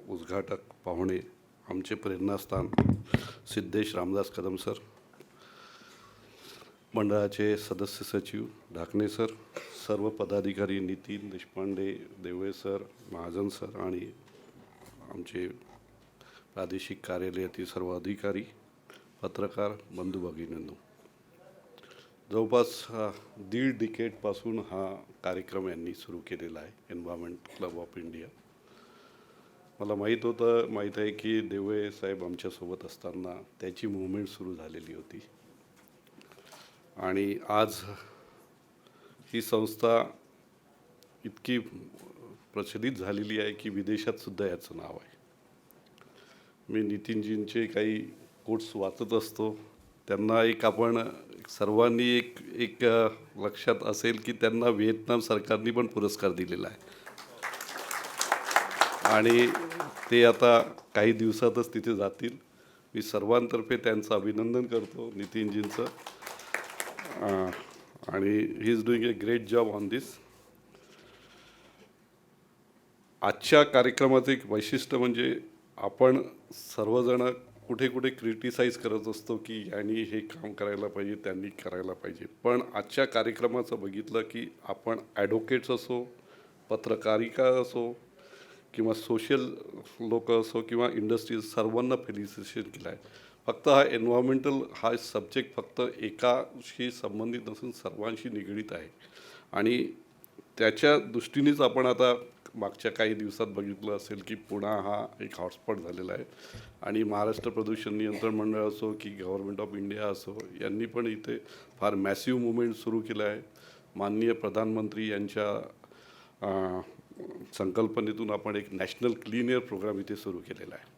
उद्घाटक पाहुणे आमचे प्रेरणास्थान सिद्धेश रामदास कदम सर, मंडळाचे सदस्य सचिव ढाकणे सर, सर्व पदाधिकारी नितीन देशपांडे, देवळे सर, महाजन सर आणि आमचे प्रादेशिक कार्यालयातील सर्व अधिकारी, पत्रकार बंधू भगिनींनो, जवळपास 1.5 डिकेडपासून हा कार्यक्रम यांनी सुरू केलेला आहे, एन्व्हायरमेंट क्लब ऑफ इंडिया. मला माहीत आहे की देवळे साहेब आमच्यासोबत असताना त्याची मुवमेंट सुरू झालेली होती आणि आज ही संस्था इतकी प्रचलित झालेली आहे की विदेशात सुद्धा याचं नाव आहे. मी नितीनजींचे काही कोट्स वाचत असतो, त्यांना आपण सर्वांनी एक लक्षात असेल की त्यांना व्हिएतनाम सरकारने पण पुरस्कार दिलेला आहे आणि ते आता काही दिवसातच तिथे जातील. मी सर्वांतर्फे त्यांचं अभिनंदन करतो नितीनजींचं आणि he is doing a great job on this. आजच्या कार्यक्रमाचं एक वैशिष्ट्य म्हणजे आपण सर्वजण कुठे कुठे क्रिटिसाइज करत असतो की यांनी हे काम करायला पाहिजे, त्यांनी करायला पाहिजे, पण आजच्या कार्यक्रमाचं बघितलं की आपण ॲडव्होकेट्स असो, पत्रकारिका असो किंवा सोशल लोक असो किंवा इंडस्ट्रीज, सर्वांना फेलिसिटेशन केलं आहे. फक्त हा एन्व्हायरमेंटल हा सब्जेक्ट फक्त एकाशी संबंधित नसून सर्वांशी निगडीत आहे आणि त्याच्या दृष्टीनेच आपण आता मागच्या काही दिवसात बघितलं असेल की पुणा हा एक हॉटस्पॉट झालेला आहे आणि महाराष्ट्र प्रदूषण नियंत्रण मंडळ असो की गव्हर्नमेंट ऑफ इंडिया असो यांनी पण इथे फार मॅसिव्ह मुवमेंट सुरू केलं आहे. माननीय प्रधानमंत्री यांच्या संकल्पनेतून आपण एक नॅशनल क्लीन एअर प्रोग्राम इथे सुरू केलेला आहे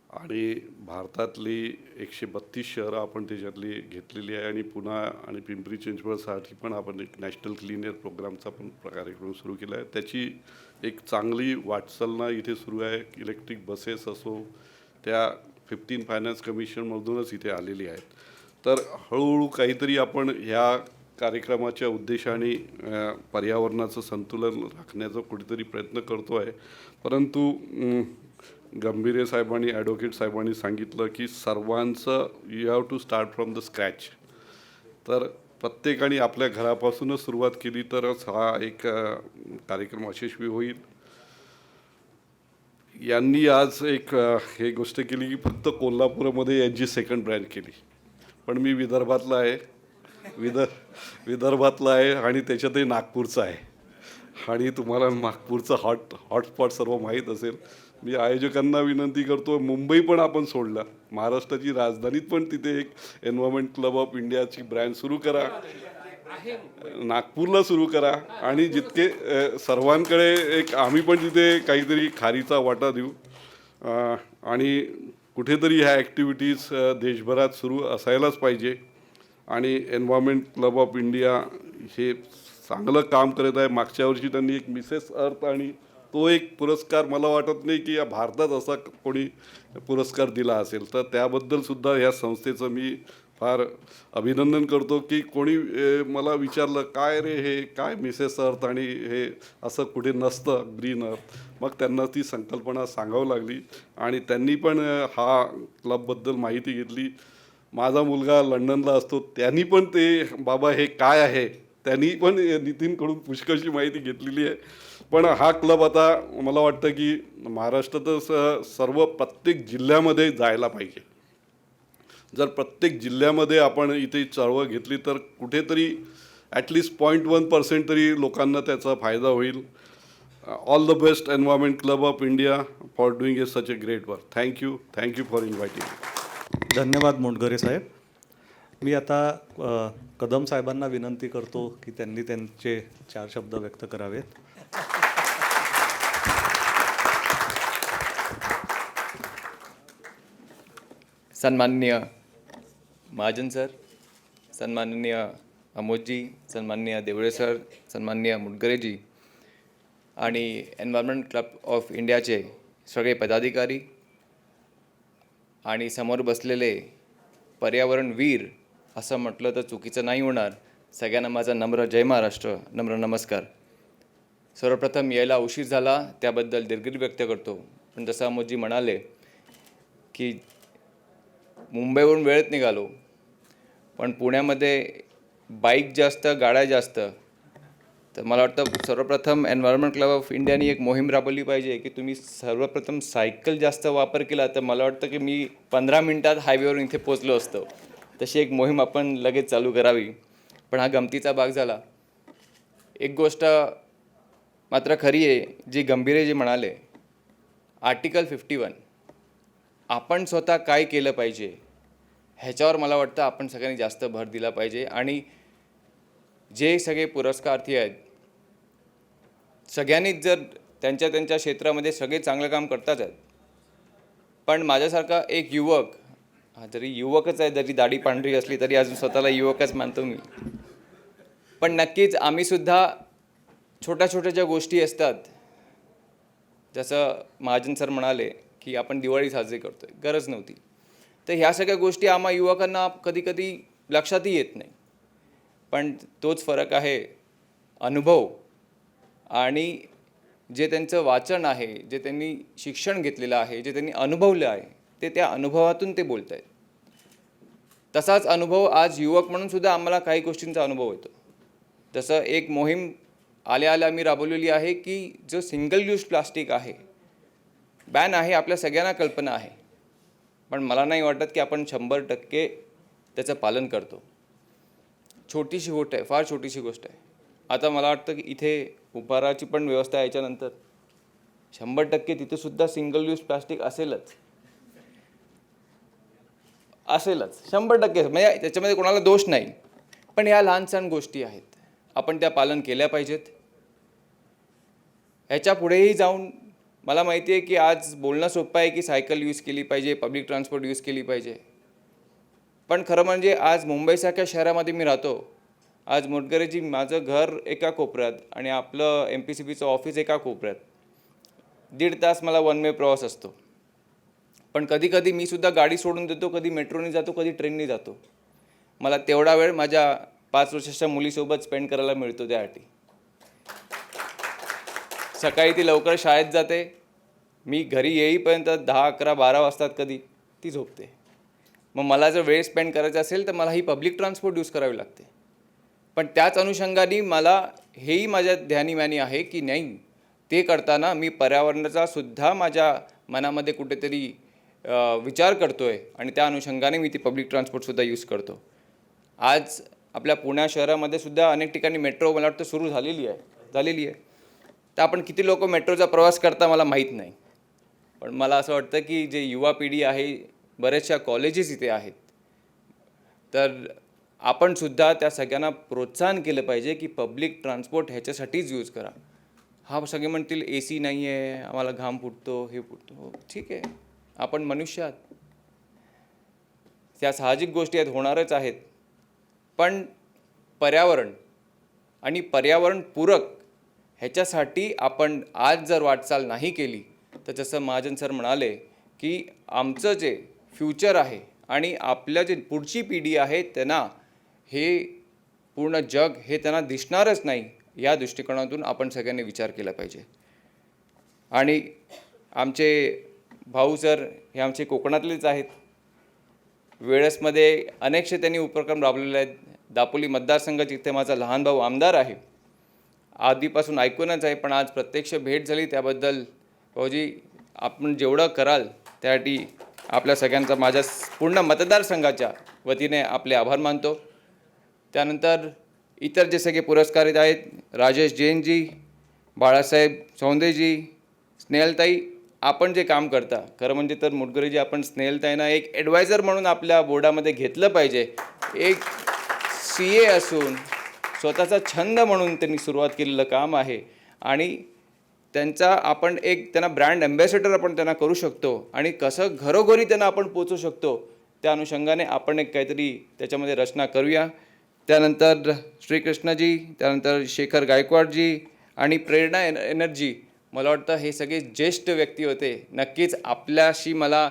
आणि भारतातली 132 शहरं आपण त्याच्यातली घेतलेली आहे आणि पुणा आणि पिंपरी चिंचवडसाठी पण आपण एक नॅशनल क्लीन एअर प्रोग्रामचा पण कार्यक्रम सुरू केला आहे. त्याची एक चांगली वाटचालना इथे सुरू आहे. इलेक्ट्रिक बसेस असो त्या 15 फायनान्स कमिशनमधूनच इथे आलेली आहेत. तर हळूहळू काहीतरी आपण ह्या कार्यक्रमाच्या उद्देशाने पर्यावरणाचं संतुलन राखण्याचा कुठेतरी प्रयत्न करतो आहे. परंतु गंभीरे साहेबांनी, ॲडव्होकेट साहेबांनी सांगितलं की सर्वांचं you have to start from the scratch. तर प्रत्येकाने आपल्या घरापासूनच सुरुवात केली तरच हा एक कार्यक्रम यशस्वी होईल. यांनी आज हे गोष्ट केली की फक्त कोल्हापूरमध्ये यांची सेकंड ब्रँच केली, पण मी विदर्भातला आहे, विदर्भातला आहे आणि त्याच्यातही नागपूरचा आहे आणि तुम्हाला नागपूरचं हॉटस्पॉट सर्व माहीत असेल. मी आयोजकांना विनंती करतो, मुंबई पण आपण सोडलं, महाराष्ट्राची राजधानीत पण तिथे एक एन्व्हायरमेंट क्लब ऑफ इंडियाची ब्रँच सुरू करा, नागपूरला सुरू करा आणि जितके सर्वांकडे एक आम्ही पण तिथे काहीतरी खारीचा वाटा देऊ आणि कुठेतरी ह्या ॲक्टिव्हिटीज देशभरात सुरू असायलाच पाहिजे. आणि एन्व्हायरमेंट क्लब ऑफ इंडिया हे चांगलं काम करत आहे. मागच्या वर्षी त्यांनी एक मिसेस अर्थ आणि तो एक पुरस्कार मला वाटत नाही की या भारतात असा कोणी पुरस्कार दिला असेल, तर त्याबद्दलसुद्धा ह्या संस्थेचं मी फार अभिनंदन करतो की कोणी मला विचारलं काय रे हे काय मिसेस अर्थ आणि हे असं कुठे नसतं ग्रीन अर्थ, मग त्यांना ती संकल्पना सांगावं लागली आणि त्यांनी पण हा क्लबबद्दल माहिती घेतली. माझा मुलगा लंडनला असतो, त्यांनी पण ते बाबा हे काय आहे त्यांनी पण नितीनकडून पुष्कळशी माहिती घेतलेली आहे. पण हा क्लब आता मला वाटतं की महाराष्ट्रातच प्रत्येक जिल्ह्यामध्ये जायला पाहिजे. जर प्रत्येक जिल्ह्यामध्ये आपण इथे चळवळ घेतली तर कुठेतरी ॲटलिस्ट 0.1% तरी लोकांना त्याचा फायदा होईल. All the best environment club of India for doing such a great work. Thank you for inviting. धन्यवाद मोटघरे साहेब. मी आता कदम साहेबांना विनंती करतो की त्यांनी त्यांचे 4 शब्द व्यक्त करावेत. सन्माननीय महाजन सर, सन्माननीय अमोदजी, सन्माननीय देवळे सर, सन्माननीय मुटगरेजी, आणि एन्व्हायरमेंट क्लब ऑफ इंडियाचे सगळे पदाधिकारी आणि समोर बसलेले पर्यावरण वीर असं म्हटलं तर चुकीचं नाही होणार. सगळ्यांना माझा नम्र जय महाराष्ट्र, नम्र नमस्कार. सर्वप्रथम यायला उशीर झाला त्याबद्दल दिलगिरी व्यक्त करतो. पण जसं अमोदजी म्हणाले की मुंबईवरून वेळेत निघालो, पण पुण्यामध्ये बाईक जास्त, गाड्या जास्त. तर मला वाटतं सर्वप्रथम एन्व्हायरमेंट क्लब ऑफ इंडियाने एक मोहीम राबवली पाहिजे की तुम्ही सर्वप्रथम सायकल जास्त वापर केला तर मला वाटतं की मी 15 मिनिटात हायवेवरून इथे पोचलो असतो. तशी एक मोहीम आपण लगेच चालू करावी. पण हा गमतीचा भाग झाला. एक गोष्ट मात्र खरी आहे, जी गंभीर जे म्हणाले, आर्टिकल 51 आपण स्वतः काय केलं पाहिजे ह्याच्यावर मला वाटतं आपण सगळ्यांनी जास्त भर दिला पाहिजे. आणि जे सगळे पुरस्कारार्थी आहेत सगळ्यांनीच जर त्यांच्या त्यांच्या क्षेत्रामध्ये सगळे चांगलं काम करताच आहेत, पण माझ्यासारखा एक युवक, जरी युवकच आहे, जरी दाढी पांढरी असली तरी अजून स्वतःला युवकच मानतो मी, पण नक्कीच आम्हीसुद्धा छोट्या छोट्या ज्या गोष्टी असतात, जसं महाजन सर म्हणाले की आपण दिवाळी साजरी करतो आहे, गरज नव्हती. तर ह्या सगळ्या गोष्टी आम्हा युवकांना कधी कधी लक्षातही येत नाही. पण तोच फरक आहे अनुभव आणि जे त्यांचं वाचन आहे, जे त्यांनी शिक्षण घेतलेलं आहे, जे त्यांनी अनुभवलं आहे, ते त्या अनुभवातून ते बोलत आहेत. तसाच अनुभव आज युवक म्हणून सुद्धा आम्हाला काही गोष्टींचा अनुभव येतो. जसं एक मोहीम आल्या आल्या आम्ही राबवलेली आहे की जो सिंगल यूज प्लास्टिक आहे, बॅन आहे, आपल्या सगळ्यांना कल्पना आहे, पण मला नाही वाटत की आपण 100% त्याचं पालन करतो. छोटीशी गोष्ट आहे, फार छोटीशी गोष्ट आहे. आता मला वाटतं की इथे उपहाराची पण व्यवस्था याच्यानंतर 100% तिथेसुद्धा सिंगल यूज प्लास्टिक असेलच 100%. म्हणजे त्याच्यामध्ये कोणाला दोष नाही, पण ह्या लहान सहान गोष्टी आहेत, आपण त्या पालन केल्या पाहिजेत. ह्याच्या पुढेही जाऊन मला माहिती आहे की आज बोलणं सोपं आहे की सायकल यूज केली पाहिजे, पब्लिक ट्रान्सपोर्ट यूज केली पाहिजे, पण खरं म्हणजे आज मुंबईसारख्या शहरामध्ये मी राहतो. आज मोटगरेजी माझं घर एका कोपऱ्यात आणि आपलं MPCBचं ऑफिस एका कोपऱ्यात. 1.5 तास मला वन वे प्रवास असतो. पण कधी कधी मी सुद्धा गाडी सोडून देतो, कधी मेट्रोने जातो, कधी ट्रेनने जातो. मला तेवढा वेळ माझ्या 5 वर्षाच्या मुलीसोबत स्पेंड करायला मिळतो. त्यासाठी सकाळी ती लवकर शाळेत जाते, मी घरी येईपर्यंत 10, 11, 12 वाजतात, कधी ती झोपते. मग मला जर वेळ स्पेंड करायचा असेल तर मला ही पब्लिक ट्रान्सपोर्ट यूज करावी लागते. पण त्याच अनुषंगाने मला हेही माझ्या ध्यानीमॅनी आहे की नाही, ते करताना मी पर्यावरणाचा सुद्धा माझ्या मनामध्ये कुठेतरी विचार करतो आहे आणि त्या अनुषंगाने मी ती पब्लिक ट्रान्सपोर्टसुद्धा यूज करतो. आज आपल्या पुणे शहरामध्ये सुद्धा अनेक ठिकाणी मेट्रो मला वाटतं सुरू झालेली आहे. तर आपण किती लोक मेट्रोचा प्रवास करता मला माहीत नाही, पण मला असं वाटतं की जे युवा पिढी आहे, बऱ्याचशा कॉलेजेस इथे आहेत, तर आपण सुद्धा त्या सगळ्यांना प्रोत्साहन केलं पाहिजे की पब्लिक ट्रान्सपोर्ट ह्याच्यासाठीच यूज करा. हा, सगळे म्हणतील AC नाही आहे, आम्हाला घाम फुटतो, हे फुटतो. हो, ठीक आहे, आपण मनुष्य आहात, त्या साहजिक गोष्टी आहेत, होणारच आहेत. पण पर्यावरण आणि पर्यावरणपूरक ह्याच्यासाठी आपण आज जर वाटचाल नाही केली तर जसं महाजन सर म्हणाले की आमचं जे फ्युचर आहे आणि आपल्या जे पुढची पिढी आहे त्यांना हे पूर्ण जग हे त्यांना दिसणारच नाही. या दृष्टिकोनातून आपण सगळ्यांनी विचार केला पाहिजे. आणि आमचे भाऊ सर हे आमचे कोकणातलेच आहेत. वेळसमध्ये अनेकशे त्यांनी उपक्रम राबवलेले आहेत. दापोली मतदारसंघाचे इथे माझा लहान भाऊ आमदार आहे, आधीपासून ऐकूनच आहे, पण आज प्रत्यक्ष भेट झाली. त्याबद्दल भाऊजी आपण जेवढं कराल त्यासाठी आपल्या सगळ्यांचा माझ्या पूर्ण मतदारसंघाच्या वतीने आपले आभार मानतो. त्यानंतर इतर जे सगळे पुरस्कारित आहेत, राजेश जैनजी, बाळासाहेब सौंदेजी, स्नेहलताई, आपण जे काम करता, खरं म्हणजे तर मोटगरेजी आपण स्नेहलताईंना एक ॲडवायझर म्हणून आपल्या बोर्डामध्ये घेतलं पाहिजे. एक CA असून स्वतःचा छंद म्हणून त्यांनी सुरुवात केलेलं काम आहे आणि त्यांचा आपण एक त्यांना ब्रँड ॲम्बॅसेडर आपण त्यांना करू शकतो आणि कसं घरोघरी त्यांना आपण पोचू शकतो त्या अनुषंगाने आपण एक काहीतरी त्याच्यामध्ये रचना करूया. त्यानंतर श्रीकृष्णजी, त्यानंतर शेखर गायकवाडजी आणि प्रेरणा एनर्जी, मला वाटतं हे सगळे ज्येष्ठ व्यक्ती होते. नक्कीच आपल्याशी मला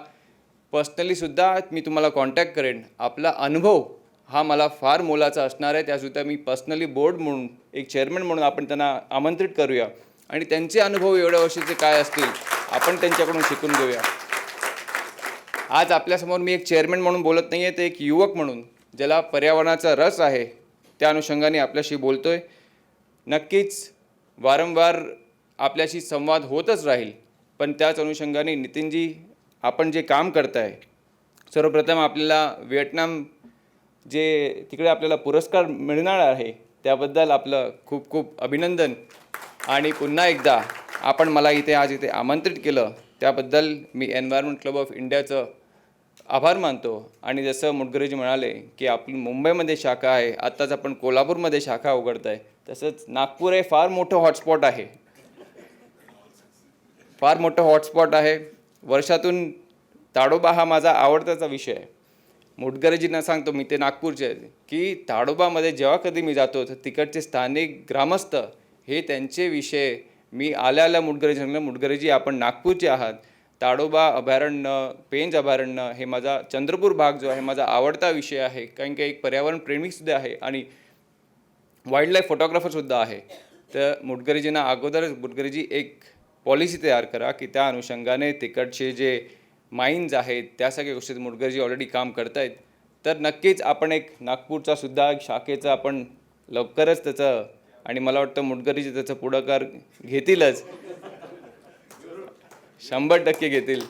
पर्सनलीसुद्धा मी तुम्हाला कॉन्टॅक्ट करेन. आपला अनुभव हा मला फार मोलाचा असणार आहे. त्यासुद्धा मी पर्सनली बोर्ड म्हणून एक चेअरमन म्हणून आपण त्यांना आमंत्रित करूया आणि त्यांचे अनुभव एवढ्या वर्षाचे काय असतील आपण त्यांच्याकडून शिकून घेऊया. आज आपल्यासमोर मी एक चेअरमन म्हणून बोलत नाही आहे, तर एक युवक म्हणून ज्याला पर्यावरणाचा रस आहे त्या अनुषंगाने आपल्याशी बोलतो आहे. नक्कीच वारंवार आपल्याशी संवाद होतच राहील, पण त्याच अनुषंगाने नितीनजी आपण जे काम करताय, सर्वप्रथम आपल्याला व्हिएटनाम जे तिकडे आपल्याला पुरस्कार मिळणार आहे त्याबद्दल आपलं खूप खूप अभिनंदन. आणि पुन्हा एकदा आपण मला आज इथे आमंत्रित केलं त्याबद्दल मी एन्व्हायरमेंट क्लब ऑफ इंडियाचं आभार मानतो. आणि जसं मुटगरेजी म्हणाले की आपली मुंबईमध्ये शाखा आहे, आत्ताच आपण कोल्हापूरमध्ये शाखा उघडत आहे, तसंच नागपूर हे फार मोठं हॉटस्पॉट आहे, फार मोठं हॉटस्पॉट आहे. वर्षातून ताडोबा हा माझा आवडताचा विषय आहे. मुटगरेजींना सांगतो, मी ते नागपूरचे आहेत, की ताडोबामध्ये जेव्हा कधी मी जातो तर तिकडचे स्थानिक ग्रामस्थ हे त्यांचे विषय मी आल्या मुटगरेजी आपण नागपूरचे आहात, ताडोबा अभयारण्य, पेंच अभयारण्य हे माझा चंद्रपूर भाग जो आहे माझा आवडता विषय आहे, कारण की एक पर्यावरण प्रेमीसुद्धा आहे आणि वाईल्ड लाईफ फोटोग्राफरसुद्धा आहे. तर मुटगरेजींना अगोदरच मुटगरेजी एक पॉलिसी तयार करा की त्या अनुषंगाने तिकडचे जे माइन्स आहेत त्या सगळ्या गोष्टीत मुटगरेजी ऑलरेडी काम करत आहेत. तर नक्कीच आपण एक नागपूरचा सुद्धा एक शाखेचं आपण लवकरच त्याचं, आणि मला वाटतं मुटगरेजी त्याचं पुढाकार घेतीलच, 100% घेतील.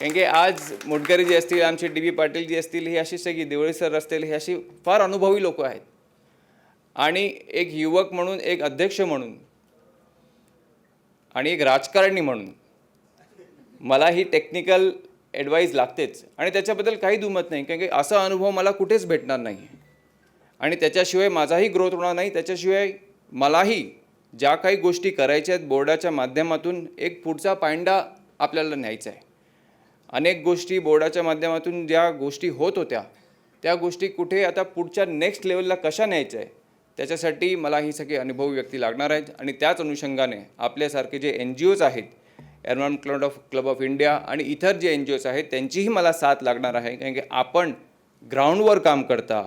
कारण की आज मुटगरेजी असतील, आमचे डी बी पाटील जी असतील, ही अशी सगळी देवळे सर असतील, ही अशी फार अनुभवी लोक आहेत. आणि एक युवक म्हणून, एक अध्यक्ष म्हणून आणि एक राजकारणी म्हणून मला ही टेक्निकल ॲडवाईस लागतेच आणि त्याच्याबद्दल काही दुमत नाही, कारण की असा अनुभव मला कुठेच भेटणार नाही आणि त्याच्याशिवाय माझाही ग्रोथ होणार नाही. त्याच्याशिवाय मलाही ज्या काही गोष्टी करायच्या आहेत बोर्डाच्या माध्यमातून एक पुढचा पायंडा आपल्याला न्यायचा आहे. अनेक गोष्टी बोर्डाच्या माध्यमातून ज्या गोष्टी होत होत्या त्या गोष्टी कुठे आता पुढच्या नेक्स्ट लेवलला कशा न्यायचं आहे त्याच्यासाठी मला ही सगळी अनुभवी व्यक्ती लागणार आहेत. आणि त्याच अनुषंगाने आपल्यासारखे जे NGOs आहेत, एन्व्हायरमेंट क्लब ऑफ इंडिया आणि इतर जे NGOs आहेत त्यांचीही मला साथ लागणार आहे, कारण की आपण ग्राउंडवर काम करता.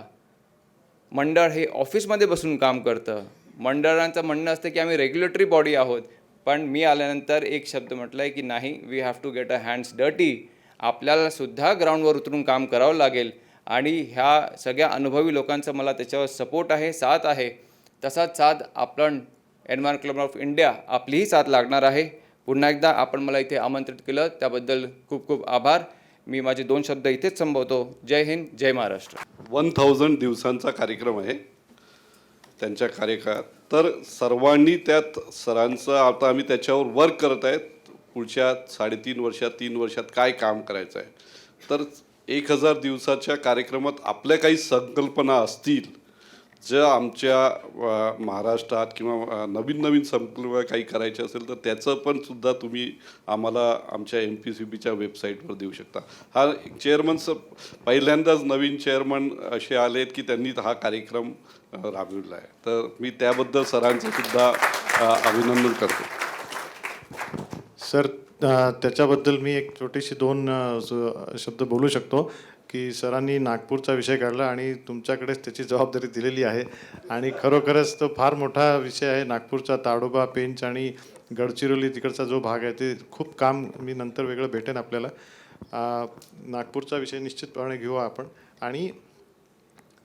मंडळ हे ऑफिसमध्ये बसून काम करतं. मंडळांचं म्हणणं असतं की आम्ही रेग्युलेटरी बॉडी आहोत, पण मी आल्यानंतर एक शब्द म्हटला आहे की नाही, we have to get a hands dirty. आपल्याला सुद्धा ग्राउंडवर उतरून काम करावं लागेल आणि ह्या सगळ्या अनुभवी लोकांचा मला त्याच्यावर सपोर्ट आहे, साथ आहे. तसाच साथ आपण एन्व्हायरमेंट क्लब ऑफ इंडिया आपलीही साथ लागणार आहे. पुन्हा एकदा आपण मला इथे आमंत्रित केलं त्याबद्दल खूप खूप आभार. मी माझे 2 शब्द इथेच संपवतो. जय हिंद, जय महाराष्ट्र. 1000 दिवसांचा कार्यक्रम आहे त्यांच्या कार्यकाळात. तर सर्वांनी त्यात सरांचं, आता आम्ही त्याच्यावर वर्क करत आहेत, पुढच्या 3.5 वर्षात 3 वर्षात काय काम करायचं आहे. तर 1000 दिवसाच्या कार्यक्रमात आपल्या काही संकल्पना असतील ज्या आमच्या महाराष्ट्रात किंवा नवीन संकल्प काही करायचे असेल तर त्याचं पण सुद्धा तुम्ही आम्हाला आमच्या MPCBच्या वेबसाईटवर देऊ शकता. हा चेअरमन पहिल्यांदाच नवीन चेअरमन असे आलेत की त्यांनी हा कार्यक्रम राबविला आहे. तर मी त्याबद्दल सरांचं सुद्धा अभिनंदन करतो. सर, त्याच्याबद्दल मी एक छोटीशी 2 शब्द बोलू शकतो की सरांनी नागपूरचा विषय काढला आणि तुमच्याकडेच त्याची जबाबदारी दिलेली आहे आणि खरोखरच तो फार मोठा विषय आहे. नागपूरचा ताडोबा, पेंच आणि गडचिरोली तिकडचा जो भाग आहे ते खूप काम मी नंतर वेगळं भेटेन आपल्याला. नागपूरचा विषय निश्चितपणे घेऊ आपण. आणि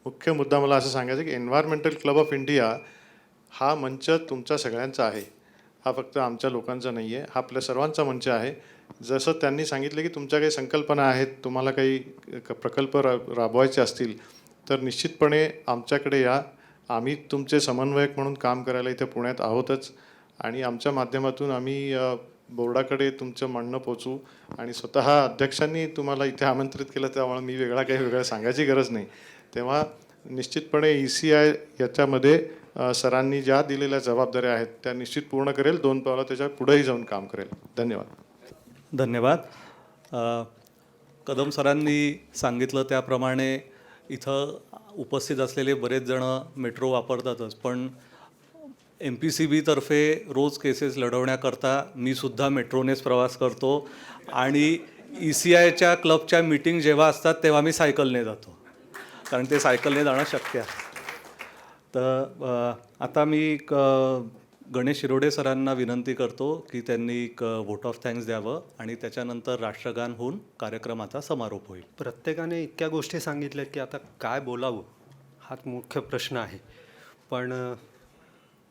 मुख्य मुद्दा मला असं सांगायचं की एन्व्हायरमेंटल क्लब ऑफ इंडिया हा मंच तुमचा सगळ्यांचा आहे, हा फक्त आमच्या लोकांचा नाही आहे, हा आपल्या सर्वांचा मंच आहे. जसं त्यांनी सांगितलं की तुमच्या काही संकल्पना आहेत, तुम्हाला काही प्रकल्प राबवायचे असतील तर निश्चितपणे आमच्याकडे या. आम्ही तुमचे समन्वयक म्हणून काम करायला इथे पुण्यात आहोतच आणि आमच्या माध्यमातून आम्ही बोर्डाकडे तुमचं म्हणणं पोचवू. आणि स्वतः अध्यक्षांनी तुम्हाला इथे आमंत्रित केलं त्यामुळे मी वेगळं सांगायची गरज नाही. तेव्हा निश्चितपणे ECI याच्यामध्ये सरांनी ज्या दिलेल्या जबाबदाऱ्या आहेत त्या निश्चित पूर्ण करेल, 2 पावलं त्याच्या पुढेही जाऊन काम करेल. धन्यवाद. कदम सरांनी सांगितलं त्याप्रमाणे इथं उपस्थित असलेले बरेच जण मेट्रो वापरतातच, पण MPCB तर्फे रोज केसेस लढवण्याकरता मी सुद्धा मेट्रोनेच प्रवास करतो आणि ECIच्या क्लबच्या मीटिंग जेव्हा असतात तेव्हा मी सायकलने जातो, कारण ते सायकलने जाणं शक्य आहे. तर आता मी गणेश शिरोडे सरांना विनंती करतो की त्यांनी एक व्होट ऑफ थँक्स द्यावं आणि त्याच्यानंतर राष्ट्रगान होऊन कार्यक्रमाचा समारोप होईल. प्रत्येकाने इतक्या गोष्टी सांगितल्यात की आता काय बोलावं हाच मुख्य प्रश्न आहे. पण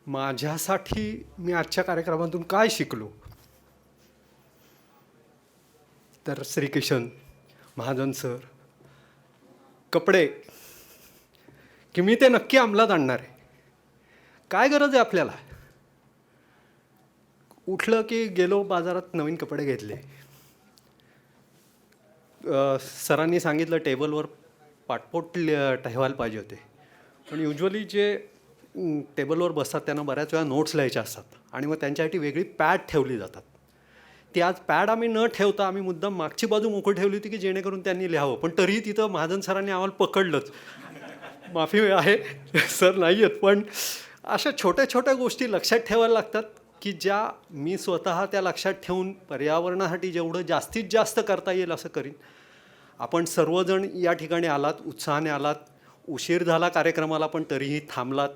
माझ्यासाठी मी आजच्या कार्यक्रमातून काय शिकलो, तर श्रीकिशन महाजन सर कपडे की मी ते नक्की अंमलात आणणार आहे. काय गरज आहे आपल्याला, उठलं की गेलो बाजारात नवीन कपडे घेतले. सरांनी सांगितलं टेबलवर पाठपोट ठेवायला पाहिजे होते, पण युजली जे टेबलवर बसतात त्यांना बऱ्याच वेळा नोट्स लिहायच्या असतात आणि मग त्यांच्यासाठी वेगळी पॅड ठेवली जातात. ती आज पॅड आम्ही न ठेवता आम्ही मुद्दाम मागची बाजू मोकळी ठेवली होती की जेणेकरून त्यांनी लिहावं, पण तरीही तिथं महाजन सरांनी आम्हाला पकडलंच. माफी आहे सर नाही आहेत, पण अशा छोट्या छोट्या गोष्टी लक्षात ठेवायला लागतात की ज्या मी स्वतः त्या लक्षात ठेवून पर्यावरणासाठी जेवढं जास्तीत जास्त करता येईल असं करीन. आपण सर्वजण या ठिकाणी आलात, उत्साहाने आलात, उशीर झाला कार्यक्रमाला पण तरीही थांबलात.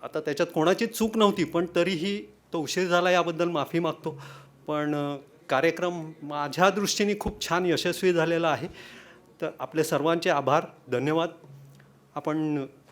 आता त्याच्यात कोणाची चूक नव्हती, पण तरीही तो उशीर झाला याबद्दल माफी मागतो. पण कार्यक्रम माझ्या दृष्टीने खूप छान यशस्वी झालेला आहे. तर आपले सर्वांचे आभार, धन्यवाद. आपण